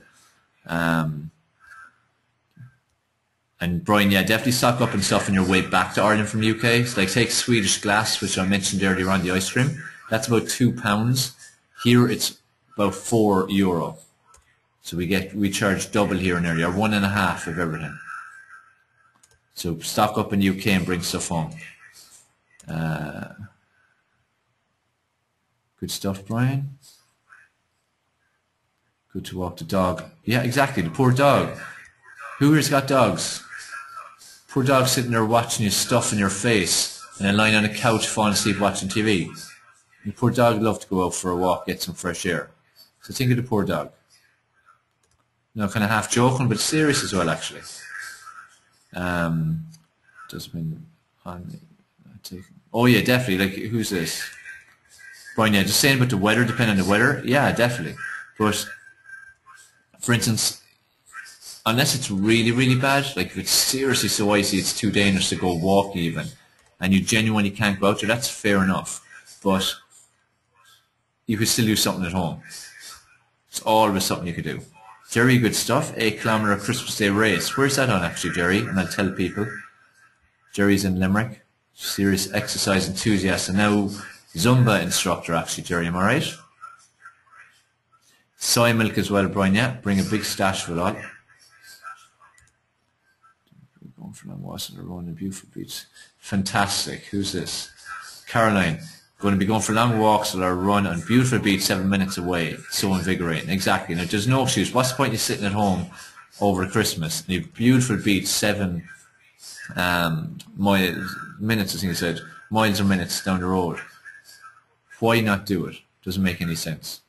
And Brian, yeah, definitely stock up and stuff on your way back to Ireland from the UK. So like take Swedish glass, which I mentioned earlier on, the ice cream. That's about £2. Here it's about €4. So we charge double here and there, or 1.5 of everything. So stock up in the UK and bring stuff home. Good stuff, Brian. Good to walk the dog. Yeah, exactly, the poor dog. Who here's got dogs? Poor dog sitting there watching you stuff in your face and then lying on a couch falling asleep watching TV. The poor dog would love to go out for a walk, get some fresh air. So think of the poor dog. No, kind of half joking, but serious as well, actually. Doesn't mean on. Oh yeah, definitely. Like, who's this? Brian, yeah, just saying about the weather, depending on the weather. Yeah, definitely. But for instance, unless it's really, really bad, like if it's seriously so icy it's too dangerous to go walk even, and you genuinely can't go out there, that's fair enough. But you could still do something at home. It's always something you could do. Jerry, good stuff. 8-kilometre Christmas Day race. Where's that on actually, Jerry? And I'll tell people. Jerry's in Limerick. Serious exercise enthusiast and now Zumba instructor actually, Jerry, am I right? Soy milk as well, Brian, yeah. Bring a big stash for that. Going for long walks on the road in beautiful beach. Fantastic. Who's this? Caroline. Going to be going for long walks or a run on beautiful beach 7 minutes away. So invigorating. Exactly. Now, there's no excuse. What's the point of sitting at home over Christmas? And you have beautiful beach 7 minutes, I think I said, miles or minutes down the road. Why not do it? Doesn't make any sense.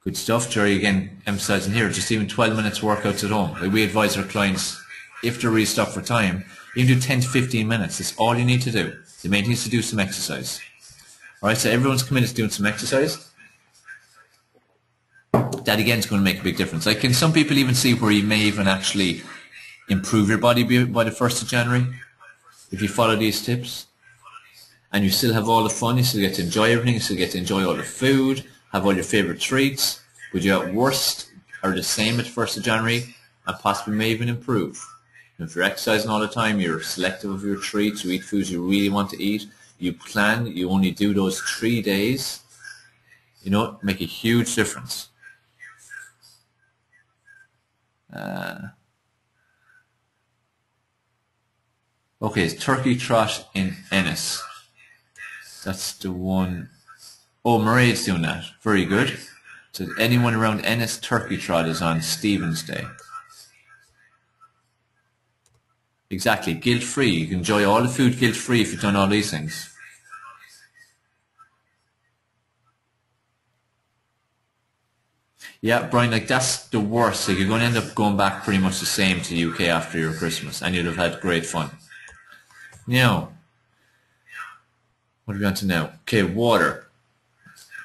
Good stuff, Jerry. Again, emphasizing here, just even 12 minutes workouts at home. Like we advise our clients, if they're really stuck for time, even do 10 to 15 minutes. That's all you need to do. The main thing is to do some exercise. All right, so everyone's committed to doing some exercise. That again is going to make a big difference. Like, can some people even see where you may even actually improve your body by the 1st of January if you follow these tips? And you still have all the fun, you still get to enjoy everything, you still get to enjoy all the food, have all your favourite treats, but you at worst are the same at the 1st of January and possibly may even improve. And if you're exercising all the time, you're selective of your treats, you eat foods you really want to eat, you plan, you only do those 3 days, you know, make a huge difference. Okay, it's Turkey Trot in Ennis. That's the one. Oh, Mairead's doing that. Very good. So anyone around Ennis, Turkey Trot is on Stephen's Day. Exactly, guilt-free. You can enjoy all the food guilt-free if you've done all these things. Yeah, Brian, like that's the worst. Like you're going to end up going back pretty much the same to the UK after your Christmas, and you'd have had great fun. Now, what are we on to now? Okay, water.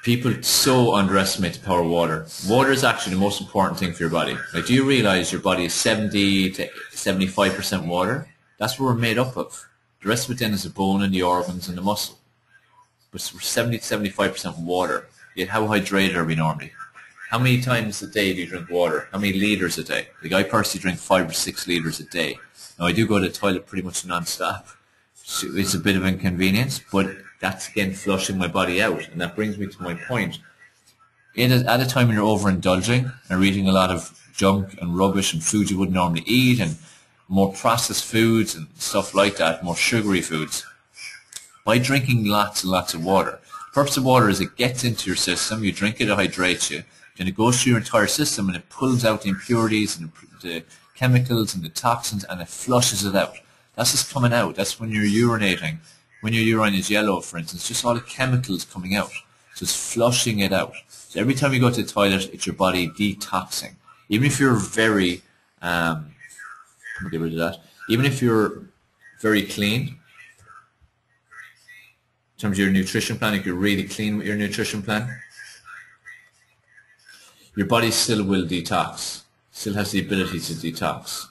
People so underestimate the power of water. Water is actually the most important thing for your body. Like, do you realize your body is 70 to 75% water? That's what we're made up of. The rest of it then is the bone and the organs and the muscle. But we're 70 to 75% water. Yet how hydrated are we normally? How many times a day do you drink water? How many litres a day? Like, I personally drink 5 or 6 litres a day. Now, I do go to the toilet pretty much non-stop. So it's a bit of inconvenience, but that's again flushing my body out. And that brings me to my point. At a time when you're overindulging and eating a lot of junk and rubbish and food you wouldn't normally eat and more processed foods and stuff like that, more sugary foods, by drinking lots and lots of water. The purpose of water is it gets into your system, you drink it, it hydrates you, then it goes through your entire system and it pulls out the impurities and the chemicals and the toxins, and it flushes it out. That's just coming out. That's when you're urinating. When your urine is yellow, for instance, just all the chemicals coming out. So it's flushing it out. So every time you go to the toilet, it's your body detoxing. Even if you're very, let me get rid of that. Even if you're very clean, in terms of your nutrition plan, if you're really clean with your nutrition plan, your body still will detox, still has the ability to detox.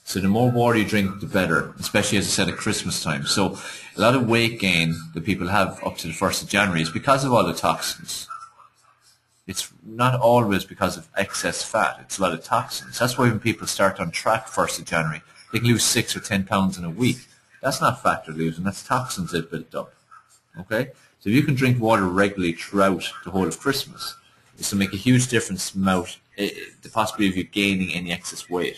So the more water you drink, the better, especially, as I said, at Christmas time. So a lot of weight gain that people have up to the 1st of January is because of all the toxins. It's not always because of excess fat. It's a lot of toxins. That's why when people start on track 1st of January, they can lose 6 or 10 pounds in a week. That's not fat they're losing. That's toxins they've built up. Okay? So if you can drink water regularly throughout the whole of Christmas, this will make a huge difference about the possibility of you gaining any excess weight.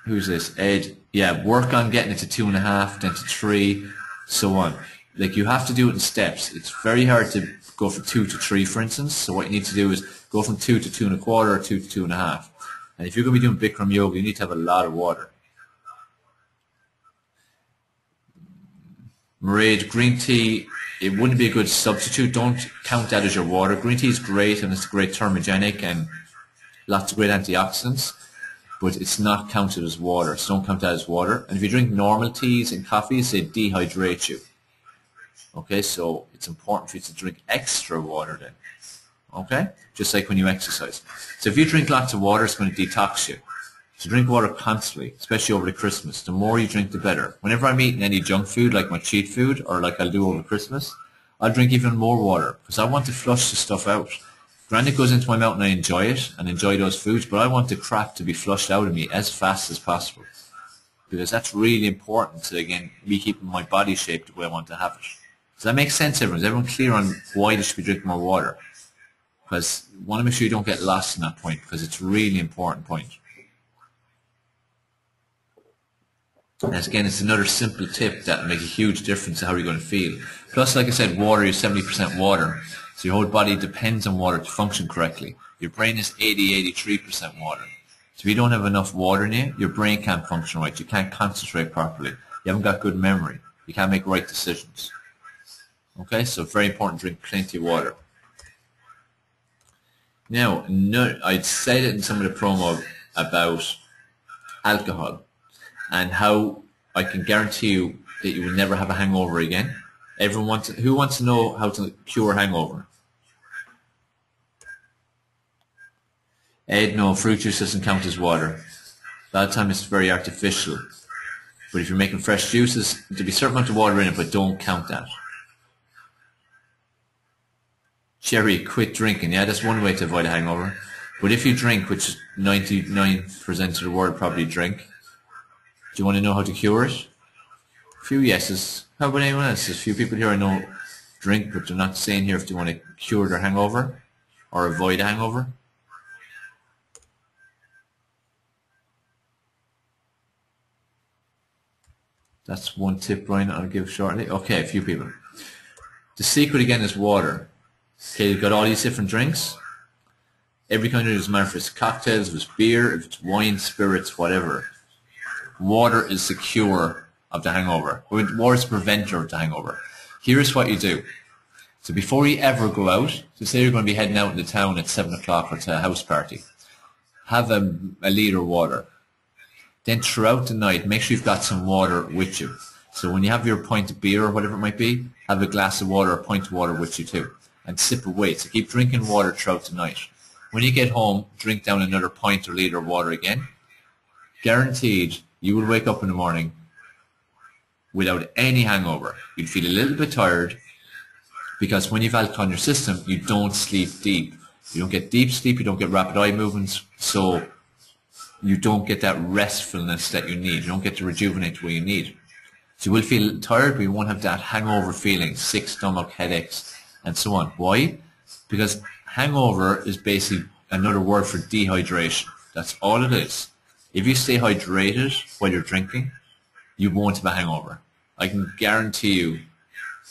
Who's this? Ed. Yeah, work on getting it to 2.5, then to 3, so on. Like, you have to do it in steps. It's very hard to go from 2 to 3, for instance. So what you need to do is go from 2 to 2.25 or 2 to 2.5. And if you're going to be doing Bikram yoga, you need to have a lot of water. Mairead, green tea, it wouldn't be a good substitute. Don't count that as your water. Green tea is great, and it's a great thermogenic and lots of great antioxidants, but it's not counted as water. So don't count that as water. And if you drink normal teas and coffees, they dehydrate you. Okay, so it's important for you to drink extra water then. Okay? Just like when you exercise. So if you drink lots of water, it's going to detox you. So drink water constantly, especially over the Christmas. The more you drink, the better. Whenever I'm eating any junk food, like my cheat food, or like I'll do over Christmas, I'll drink even more water, because I want to flush the stuff out. Granted, it goes into my mouth and I enjoy it, and enjoy those foods, but I want the crap to be flushed out of me as fast as possible. Because that's really important to, again, me keeping my body shaped the way I want to have it. Does that make sense, everyone? Is everyone clear on why they should be drinking more water? Because I want to make sure you don't get lost in that point, because it's a really important point. And again, it's another simple tip that will make a huge difference to how you're going to feel. Plus, like I said, water, you're 70% water. So your whole body depends on water to function correctly. Your brain is 83% water. So if you don't have enough water in you, your brain can't function right. You can't concentrate properly. You haven't got good memory. You can't make right decisions. Okay, so very important to drink plenty of water. Now, I'd said it in some of the promo about alcohol, and how I can guarantee you that you will never have a hangover again. Who wants to know how to cure hangover? Ed, no, fruit juice doesn't count as water. A lot of time it's very artificial. But if you're making fresh juices, there'll be a certain amount of water in it, but don't count that. Jerry, quit drinking. Yeah, that's one way to avoid a hangover. But if you drink, which 99% of the world probably drink, do you want to know how to cure it? A few yeses. How about anyone else? There's a few people here I know drink, but they're not saying here if they want to cure their hangover or avoid a hangover. That's one tip, Brian, I'll give shortly. Okay, a few people. The secret again is water. Okay, you've got all these different drinks. Every kind of doesn't matter if it's cocktails, if it's beer, if it's wine, spirits, whatever. Water is the cure of the hangover. Water is the preventer of the hangover. Here's what you do. So before you ever go out, so say you're going to be heading out in the town at 7 o'clock or to a house party, have a litre of water. Then throughout the night, make sure you've got some water with you. So when you have your pint of beer or whatever it might be, have a glass of water or a pint of water with you too. And sip away. So keep drinking water throughout the night. When you get home, drink down another pint or litre of water again. Guaranteed, you will wake up in the morning without any hangover. You'd feel a little bit tired because when you've alcohol in your system, you don't sleep deep. You don't get deep sleep, you don't get rapid eye movements, so you don't get that restfulness that you need. You don't get to rejuvenate the way you need. So you will feel tired, but you won't have that hangover feeling, sick stomach, headaches, and so on. Why? Because hangover is basically another word for dehydration. That's all it is. If you stay hydrated while you're drinking, you won't have a hangover. I can guarantee you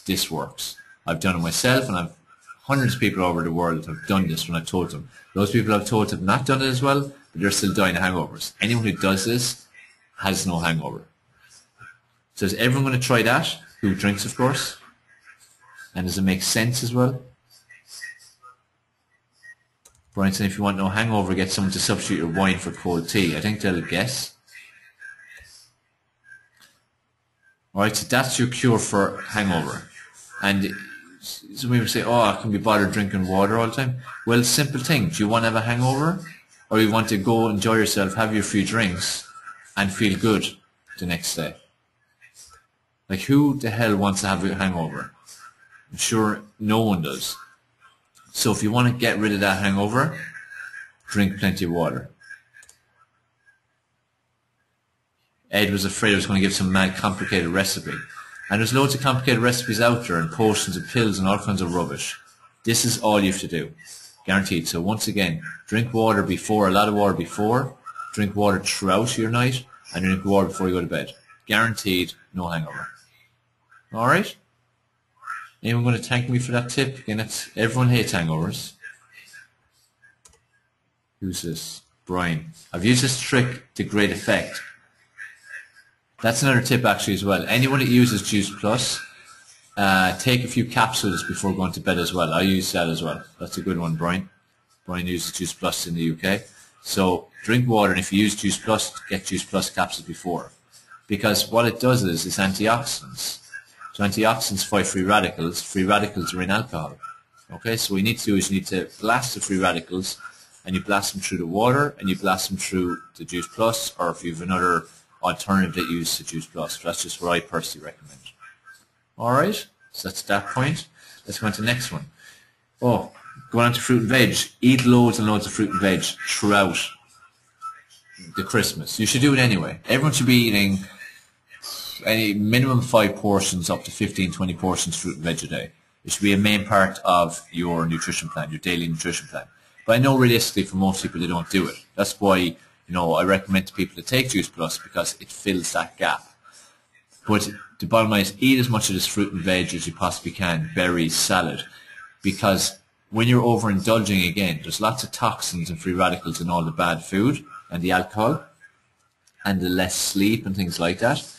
this works. I've done it myself, and I've Hundreds of people all over the world have done this when I've told them. Those people I've told have not done it as well, but they're still dying of hangovers. Anyone who does this has no hangover. So is everyone going to try that? Who drinks, of course? And does it make sense as well? Brian said, if you want no hangover, get someone to substitute your wine for cold tea. I think they'll guess. Alright, so that's your cure for hangover. And some people say, oh, I can be bothered drinking water all the time. Well, simple thing. Do you want to have a hangover? Or you want to go enjoy yourself, have your few drinks, and feel good the next day? Like, who the hell wants to have a hangover? I'm sure no one does. So if you want to get rid of that hangover, drink plenty of water. Ed was afraid I was going to give some mad complicated recipe. And there's loads of complicated recipes out there and potions and pills and all kinds of rubbish. This is all you have to do. Guaranteed. So once again, drink water before, a lot of water before, drink water throughout your night, and drink water before you go to bed. Guaranteed, no hangover. Alright? Anyone going to thank me for that tip? Again, everyone hates hangovers. Who's this? Brian. I've used this trick to great effect. That's another tip actually as well. Anyone that uses Juice Plus, take a few capsules before going to bed as well. I use that as well. That's a good one, Brian. Brian uses Juice Plus in the UK. So drink water, and if you use Juice Plus, get Juice Plus capsules before. Because what it does is it's antioxidants. So antioxidants fight free radicals. Free radicals are in alcohol. Okay, so what you need to do is you need to blast the free radicals, and you blast them through the water, and you blast them through the Juice Plus, or if you have another alternative that uses the Juice Plus. That's just what I personally recommend. Alright, so that's that point. Let's go on to the next one. Oh, going on to fruit and veg. Eat loads and loads of fruit and veg throughout the Christmas. You should do it anyway. Everyone should be eating any minimum 5 portions up to 15, 20 portions fruit and veg a day. It should be a main part of your nutrition plan, your daily nutrition plan. But I know realistically for most people they don't do it. That's why I recommend to people to take Juice Plus, because it fills that gap. But the bottom line is eat as much of this fruit and veg as you possibly can, berries, salad, because when you're overindulging again, there's lots of toxins and free radicals in all the bad food and the alcohol and the less sleep and things like that.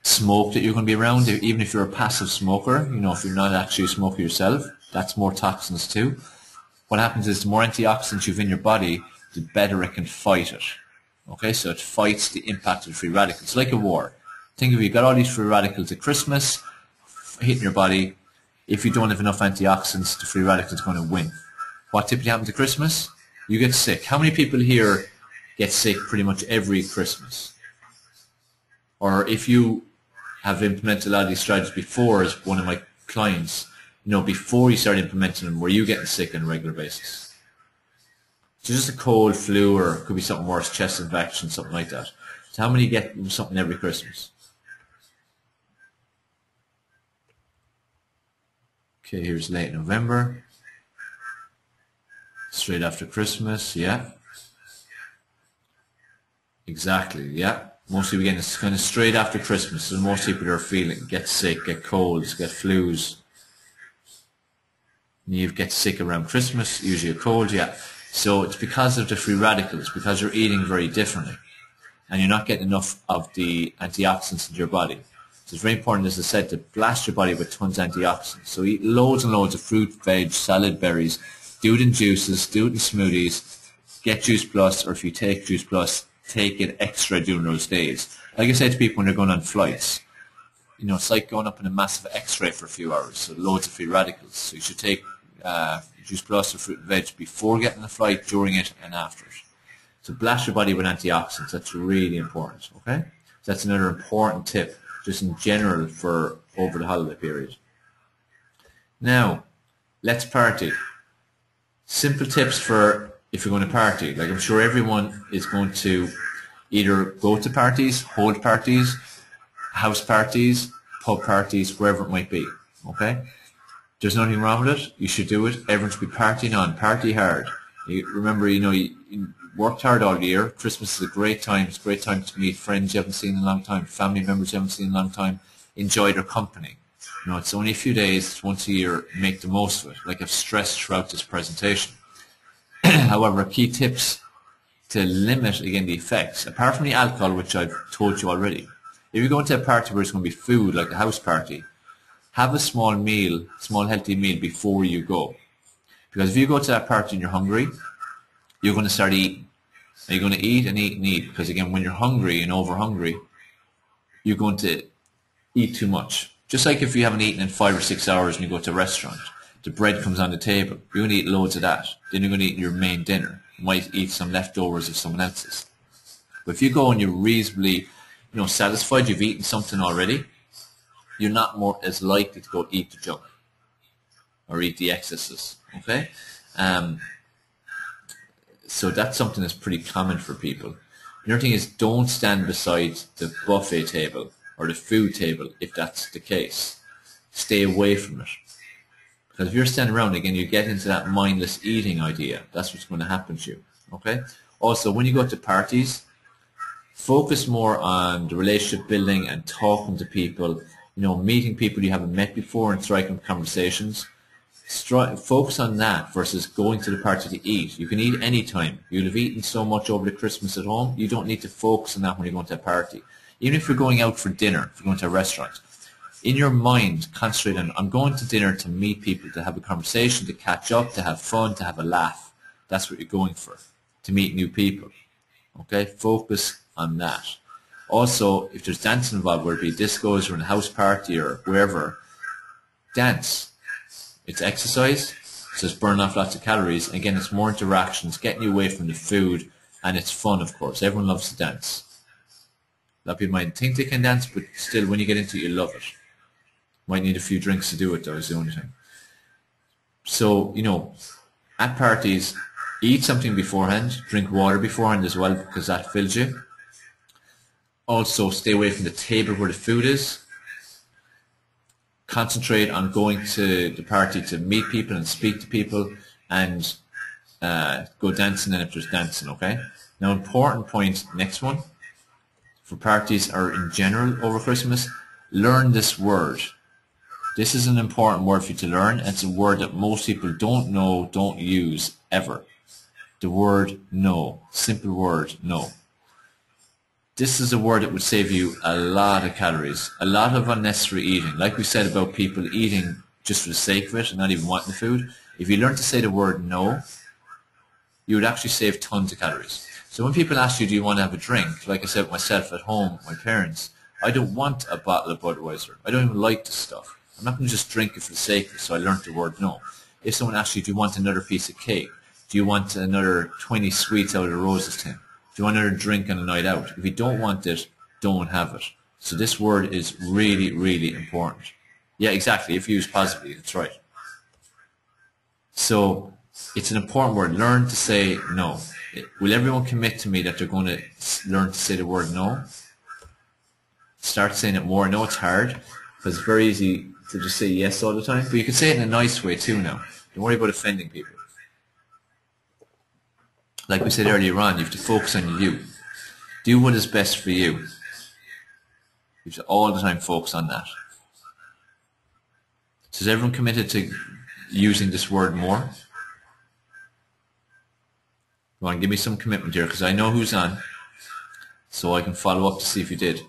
Smoke that you're going to be around, even if you're a passive smoker, if you're not actually a smoker yourself, that's more toxins too. What happens is the more antioxidants you've in your body, the better it can fight it. Okay, so it fights the impact of the free radicals. It's like a war. Think of it, you've got all these free radicals at Christmas hitting your body. If you don't have enough antioxidants, the free radicals are going to win. What typically happens at Christmas? You get sick. How many people here get sick pretty much every Christmas? Or if you have implemented a lot of these strategies before, as one of my clients, before you started implementing them, were you getting sick on a regular basis? So just a cold, flu, or it could be something worse, chest infection, something like that. So how many get something every Christmas? Okay, here's late November. Straight after Christmas, yeah. Exactly, yeah. Most people again, it's kind of straight after Christmas, so most people are feeling, get sick, get colds, get flus. You get sick around Christmas, usually a cold, yeah. So it's because of the free radicals, because you're eating very differently, and you're not getting enough of the antioxidants in your body. So it's very important, as I said, to blast your body with tons of antioxidants. So eat loads and loads of fruit, veg, salad, berries. Do it in juices, do it in smoothies. Get Juice Plus, or if you take Juice Plus, take it extra during those days. Like I said to people when they're going on flights, it's like going up in a massive X-ray for a few hours, so loads of free radicals. So you should take Juice Plus or fruit and veg before getting the flight, during it, and after it. So blast your body with antioxidants. That's really important, okay? So that's another important tip, just in general for over the holiday period. Now, let's party. Simple tips for if you're going to party. Like, I'm sure everyone is going to either go to parties, hold parties, house parties, pub parties, wherever it might be, okay? There's nothing wrong with it. You should do it. Everyone should be partying on. Party hard. Remember, you worked hard all year. Christmas is a great time. It's a great time to meet friends you haven't seen in a long time, family members you haven't seen in a long time. Enjoy their company. You know, it's only a few days, it's once a year, make the most of it. Like I've stressed throughout this presentation. However, key tips to limit, again, the effects, apart from the alcohol, which I've told you already. If you go into a party where it's going to be food, like a house party, have a small meal, small healthy meal before you go. Because if you go to that party and you're hungry, you're going to start eating. And you're going to eat and eat and eat. Because again, when you're hungry and over hungry, you're going to eat too much. Just like if you haven't eaten in 5 or 6 hours and you go to a restaurant, the bread comes on the table. You're going to eat loads of that. Then you're going to eat your main dinner. You might eat some leftovers of someone else's. But if you go and you're reasonably, satisfied, you've eaten something already, you're not more as likely to go eat the junk or eat the excesses. Okay? So that's something that's pretty common for people. Another thing is, don't stand beside the buffet table or the food table if that's the case. Stay away from it. Because if you're standing around, again, you get into that mindless eating idea. That's what's going to happen to you. Okay? Also, when you go to parties, focus more on the relationship building and talking to people, meeting people you haven't met before and striking conversations. Focus on that versus going to the party to eat. You can eat any time. You'll have eaten so much over the Christmas at home, you don't need to focus on that when you're going to a party. Even if you're going out for dinner, if you're going to a restaurant, in your mind, concentrate on, I'm going to dinner to meet people, to have a conversation, to catch up, to have fun, to have a laugh. That's what you're going for, to meet new people. Okay? Focus on that. Also, if there's dancing involved, whether it be discos or in a house party or wherever, dance. It's exercise, so it's burning off lots of calories. Again, it's more interactions, getting you away from the food, and it's fun, of course. Everyone loves to dance. A lot of people might think they can dance, but still, when you get into it, you love it. Might need a few drinks to do it, though, is the only thing. So, at parties, eat something beforehand, drink water beforehand as well, because that fills you. Also, stay away from the table where the food is. Concentrate on going to the party to meet people and speak to people and go dancing if there's dancing, okay? Now, important point, next one, for parties or in general over Christmas, learn this word. This is an important word for you to learn. It's a word that most people don't know, don't use ever. The word no. Simple word, no. This is a word that would save you a lot of calories, a lot of unnecessary eating. Like we said about people eating just for the sake of it and not even wanting the food. If you learn to say the word no, you would actually save tons of calories. So when people ask you, do you want to have a drink? Like I said myself at home, my parents, I don't want a bottle of Budweiser. I don't even like this stuff. I'm not going to just drink it for the sake of it, so I learned the word no. If someone asks you, do you want another piece of cake? Do you want another 20 sweets out of the roses tin? Do you want another drink on a night out? If you don't want it, don't have it. So this word is really, really important. Yeah, exactly. If used positively, that's right. So it's an important word. Learn to say no. Will everyone commit to me that they're going to learn to say the word no? Start saying it more. I know it's hard because it's very easy to just say yes all the time, but you can say it in a nice way too now. Don't worry about offending people. Like we said earlier on, you have to focus on you. Do what is best for you. You have to all the time focus on that. So is everyone committed to using this word more? Go on, give me some commitment here, because I know who's on, so I can follow up to see if you did.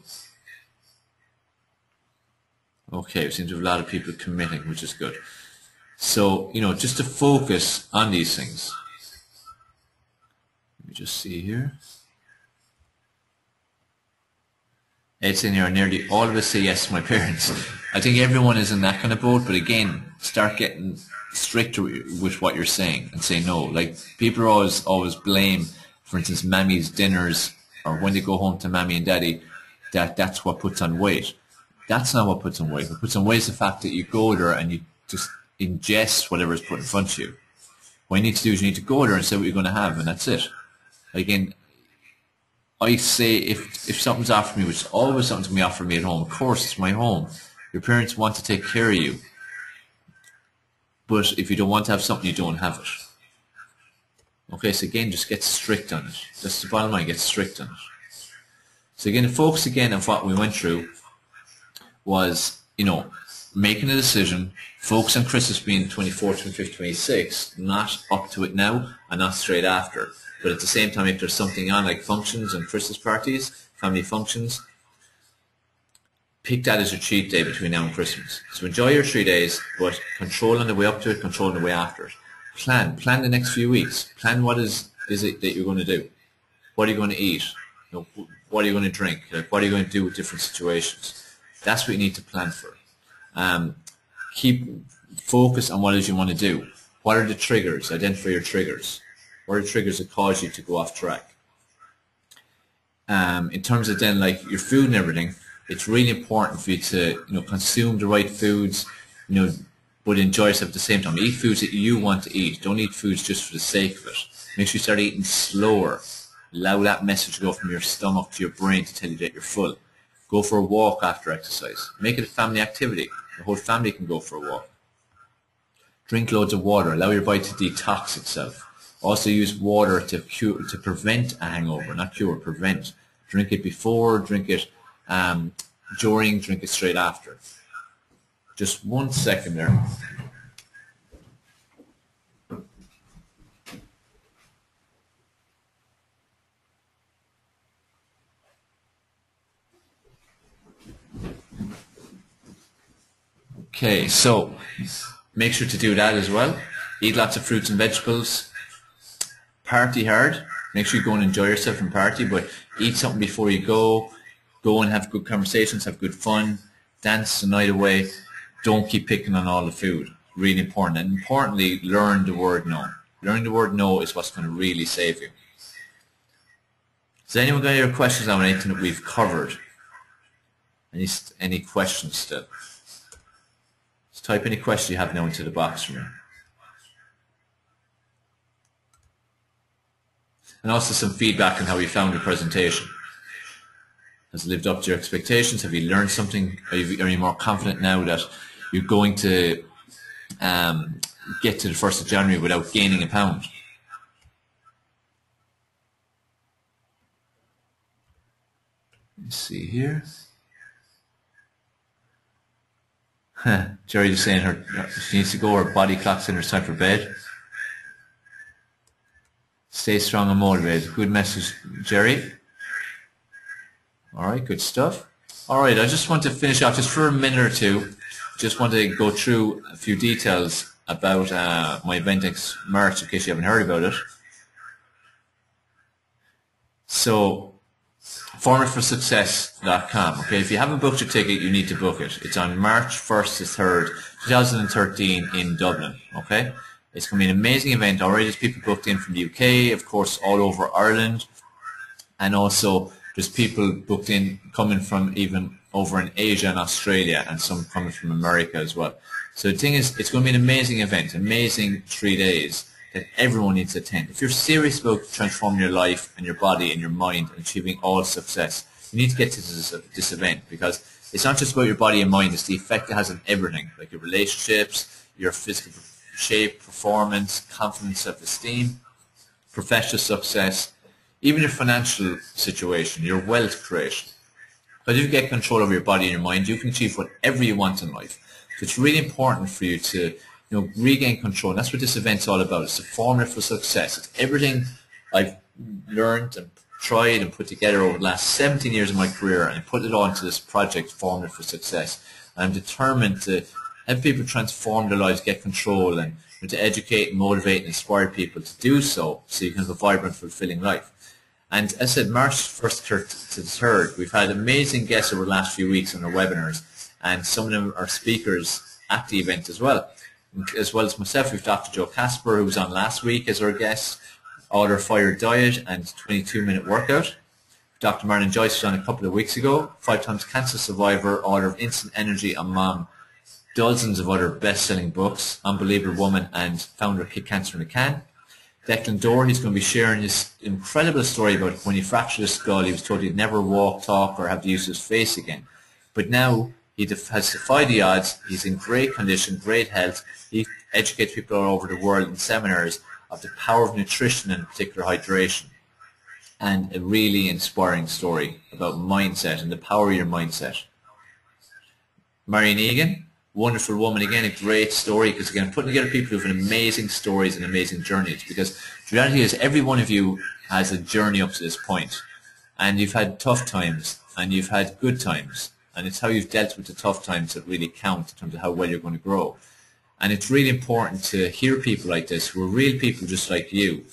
Okay, we seem to have a lot of people committing, which is good. So, just to focus on these things. Let me just see here. It's in here, nearly all of us say yes to my parents. I think everyone is in that kind of boat, but again, start getting stricter with what you're saying and say no. Like, people always blame, for instance, mammy's dinners, or when they go home to mommy and daddy, that's what puts on weight. That's not what puts on weight. What puts on weight is the fact that you go there and you just ingest whatever is put in front of you. What you need to do is you need to go there and say what you're going to have, and that's it. Again, I say if something's offered me, which is always something's going to be offered me at home, of course, it's my home. Your parents want to take care of you. But if you don't want to have something, you don't have it. Okay, so again, just get strict on it. That's the bottom line, get strict on it. So again, the focus again on what we went through was, making a decision, focus on Christmas being 24th, 25th, 26th, not up to it now and not straight after. But at the same time, if there's something on like functions and Christmas parties, family functions, pick that as your cheat day between now and Christmas. So enjoy your 3 days, but control on the way up to it, control on the way after it. Plan the next few weeks. Plan what is it that you're going to do. What are you going to eat? What are you going to drink? Like, what are you going to do with different situations? That's what you need to plan for. Keep focus on what it is you want to do. What are the triggers? Identify your triggers. What are the triggers that cause you to go off track? In terms of then like your food and everything, it's really important for you to consume the right foods, but enjoy yourself at the same time. Eat foods that you want to eat. Don't eat foods just for the sake of it. Make sure you start eating slower. Allow that message to go from your stomach to your brain to tell you that you're full. Go for a walk after exercise. Make it a family activity. The whole family can go for a walk. Drink loads of water. Allow your body to detox itself. Also use water to prevent a hangover, not cure, prevent. Drink it before, drink it during, drink it straight after. Just 1 second there. Okay, so make sure to do that as well. Eat lots of fruits and vegetables. Party hard. Make sure you go and enjoy yourself and party, but eat something before you go. Go and have good conversations, have good fun. Dance the night away. Don't keep picking on all the food. Really important. And importantly, learn the word no. Learning the word no is what's going to really save you. Has anyone got any questions on anything that we've covered? Any questions still? Just type any question you have now into the box for me. And also some feedback on how you found the presentation. Has it lived up to your expectations? Have you learned something? Are you more confident now that you're going to get to the 1st of January without gaining a pound? Let's see here. Jerry is saying she needs to go, her body clock's in, her time for bed. Stay strong and motivated. Good message, Jerry. All right, good stuff. All right, I just want to finish off just for a minute or two. Just want to go through a few details about my event next March in case you haven't heard about it. So, formulaforsuccess.com. Okay, if you haven't booked your ticket, you need to book it. It's on March 1st to 3rd, 2013 in Dublin. Okay, it's going to be an amazing event. Already there's people booked in from the UK, of course, all over Ireland, and also there's people booked in coming from even over in Asia and Australia, and some coming from America as well. So the thing is, it's going to be an amazing event, amazing 3 days that everyone needs to attend. If you're serious about transforming your life and your body and your mind and achieving all success, you need to get to this event, because it's not just about your body and mind, it's the effect it has on everything, like your relationships, your physical shape, performance, confidence, self-esteem, professional success, even your financial situation, your wealth creation. But if you get control over your body and your mind, you can achieve whatever you want in life. So it's really important for you to regain control. And that's what this event's all about. It's a formula for success. It's everything I've learned and tried and put together over the last 17 years of my career, and I put it all into this project, Formula for Success. And I'm determined to help people transform their lives, get control, and to educate, motivate, and inspire people to do so you can have a vibrant, fulfilling life. And as I said, March 1st to the 3rd, we've had amazing guests over the last few weeks on our webinars, and some of them are speakers at the event as well. As well as myself, we've Dr. Joe Casper, who was on last week as our guest, author Fire Diet and 22-minute workout. Dr. Marlon Joyce was on a couple of weeks ago, 5-time cancer survivor, author of Instant Energy and Mom, dozens of other best-selling books, Unbelievable Woman, and founder of Kick Cancer in a Can. Declan Dorr, he's going to be sharing his incredible story about when he fractured his skull. He was told he'd never walk, talk, or have to use his face again. But now he has defied the odds. He's in great condition, great health. He educates people all over the world in seminars of the power of nutrition and in particular hydration. And a really inspiring story about mindset and the power of your mindset. Marion Egan wonderful woman. Again, a great story, because again, putting together people who have amazing stories and amazing journeys, because the reality is every one of you has a journey up to this point, and you've had tough times and you've had good times, and it's how you've dealt with the tough times that really count in terms of how well you're going to grow. And it's really important to hear people like this, who are real people just like you,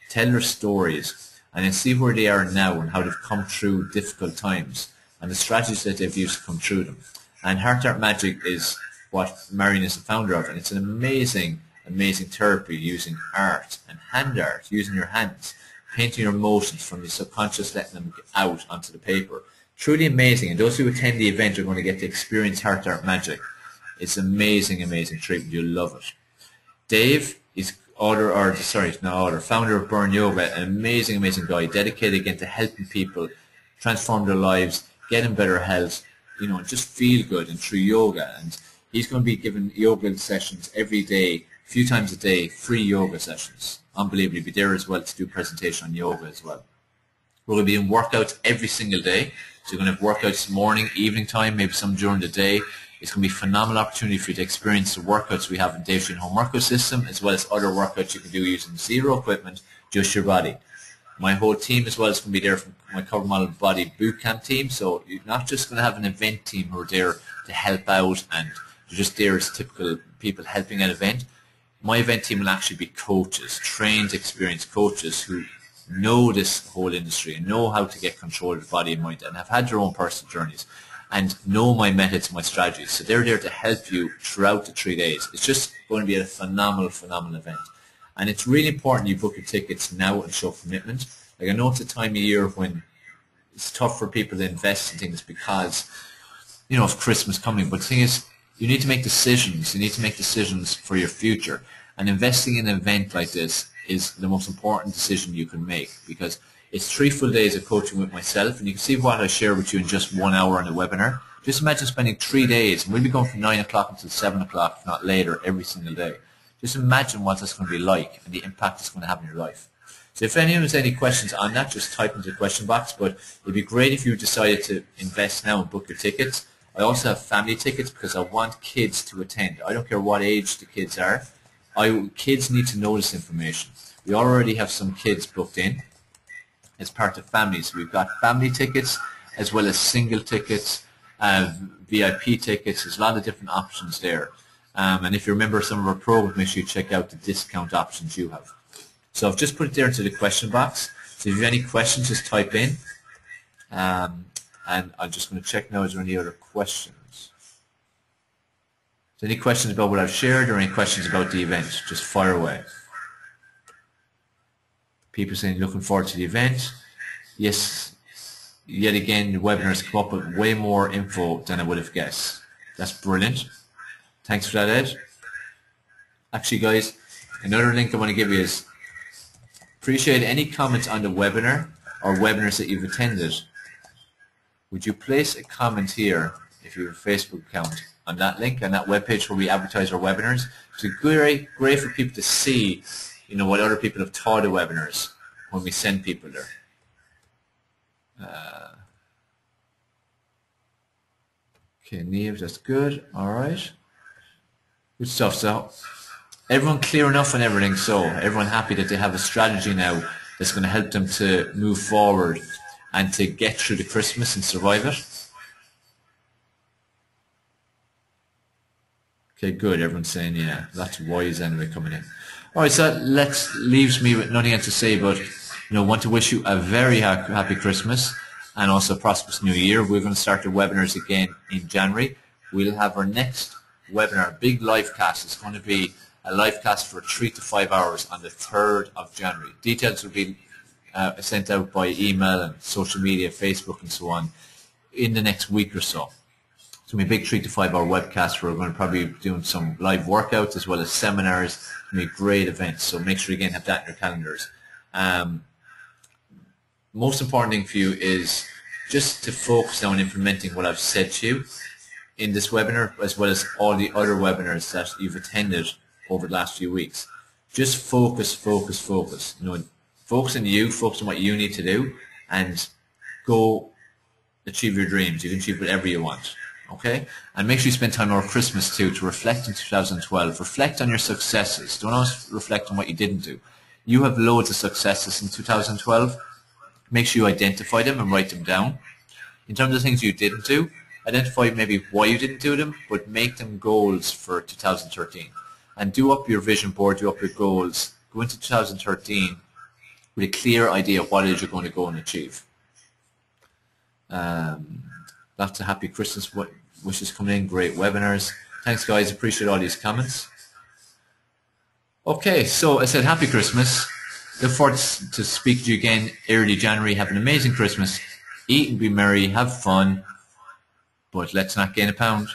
tell their stories, and then see where they are now and how they've come through difficult times and the strategies that they've used to come through them. And Heart Art Magic is what Marion is the founder of, and it's an amazing, amazing therapy using art and hand art, using your hands, painting your emotions from your subconscious, letting them get out onto the paper. Truly amazing, and those who attend the event are going to get to experience Heart Art Magic. It's amazing, amazing treatment. You'll love it. Dave is founder of Burn Yoga, an amazing, amazing guy, dedicated again to helping people transform their lives, get in better health, just feel good and through yoga. And he's going to be giving yoga sessions every day, a few times a day, free yoga sessions. Unbelievably, be there as well to do a presentation on yoga as well. We're going to be in workouts every single day. So you're going to have workouts morning, evening time, maybe some during the day. It's going to be a phenomenal opportunity for you to experience the workouts we have in Dave Sheahan Home Workout System, as well as other workouts you can do using zero equipment, just your body. My whole team as well is going to be there from my Cover Model Body Bootcamp team. So you're not just going to have an event team who are there to help out and they're just there as typical people helping an event. My event team will actually be coaches, trained, experienced coaches who know this whole industry and know how to get control of the body and mind and have had their own personal journeys and know my methods, my strategies. So they're there to help you throughout the 3 days. It's just going to be a phenomenal, phenomenal event. And it's really important you book your tickets now and show commitment. Like, I know it's a time of year when it's tough for people to invest in things because, of Christmas coming. But the thing is, you need to make decisions. You need to make decisions for your future. And investing in an event like this is the most important decision you can make, because it's 3 full days of coaching with myself, and you can see what I share with you in just 1 hour on the webinar. Just imagine spending 3 days, and we'll be going from 9 o'clock until 7 o'clock, if not later, every single day. Just imagine what that's going to be like and the impact it's going to have in your life. So if anyone has any questions on that, just type into the question box. But it'd be great if you decided to invest now and book your tickets. I also have family tickets because I want kids to attend. I don't care what age the kids are. Kids need to know this information. We already have some kids booked in as part of families. We've got family tickets as well as single tickets, VIP tickets. There's a lot of different options there. And if you remember some of our programs, make sure you check out the discount options you have. So I've just put it there into the question box. So if you have any questions, just type in. And I'm just going to check now, is there any other questions? So any questions about what I've shared or any questions about the event? Just fire away. People saying looking forward to the event. Yes, yet again, the webinar has come up with way more info than I would have guessed. That's brilliant. Thanks for that, Ed. Actually, guys, another link I want to give you is appreciate any comments on the webinar or webinars that you've attended. Would you place a comment here if you have a Facebook account on that link, on that webpage where we advertise our webinars? It's great for people to see, what other people have taught of webinars when we send people there. Okay, Neve, that's good. All right. Good stuff. So everyone clear enough on everything? So everyone happy that they have a strategy now that's going to help them to move forward and to get through the Christmas and survive it? Okay, good. Everyone's saying, yeah, that's wise anyway coming in. All right, so that leaves me with nothing else to say but, want to wish you a very happy Christmas and also a prosperous New Year. We're going to start the webinars again in January. We'll have our next webinar, big live cast. It's going to be a live cast for 3 to 5 hours on the 3rd of January. Details will be sent out by email and social media, Facebook and so on in the next week or so. It's going to be a big 3 to 5 hour webcast where we're going to probably be doing some live workouts as well as seminars. It's going to be great events, so make sure you again have that in your calendars. Most important thing for you is just to focus on implementing what I've said to you in this webinar as well as all the other webinars that you've attended over the last few weeks. Just focus. Focus on you, focus on what you need to do, and go achieve your dreams. You can achieve whatever you want. Okay? And make sure you spend time over Christmas too to reflect in 2012. Reflect on your successes. Don't always reflect on what you didn't do. You have loads of successes in 2012. Make sure you identify them and write them down. In terms of things you didn't do, identify maybe why you didn't do them, but make them goals for 2013. And do up your vision board, do up your goals. Go into 2013 with a clear idea of what it is you're going to go and achieve. Lots of happy Christmas wishes coming in. Great webinars. Thanks, guys. Appreciate all these comments. Okay, so I said happy Christmas. Look forward to speaking to you again early January. Have an amazing Christmas. Eat and be merry. Have fun. But let's not gain a pound.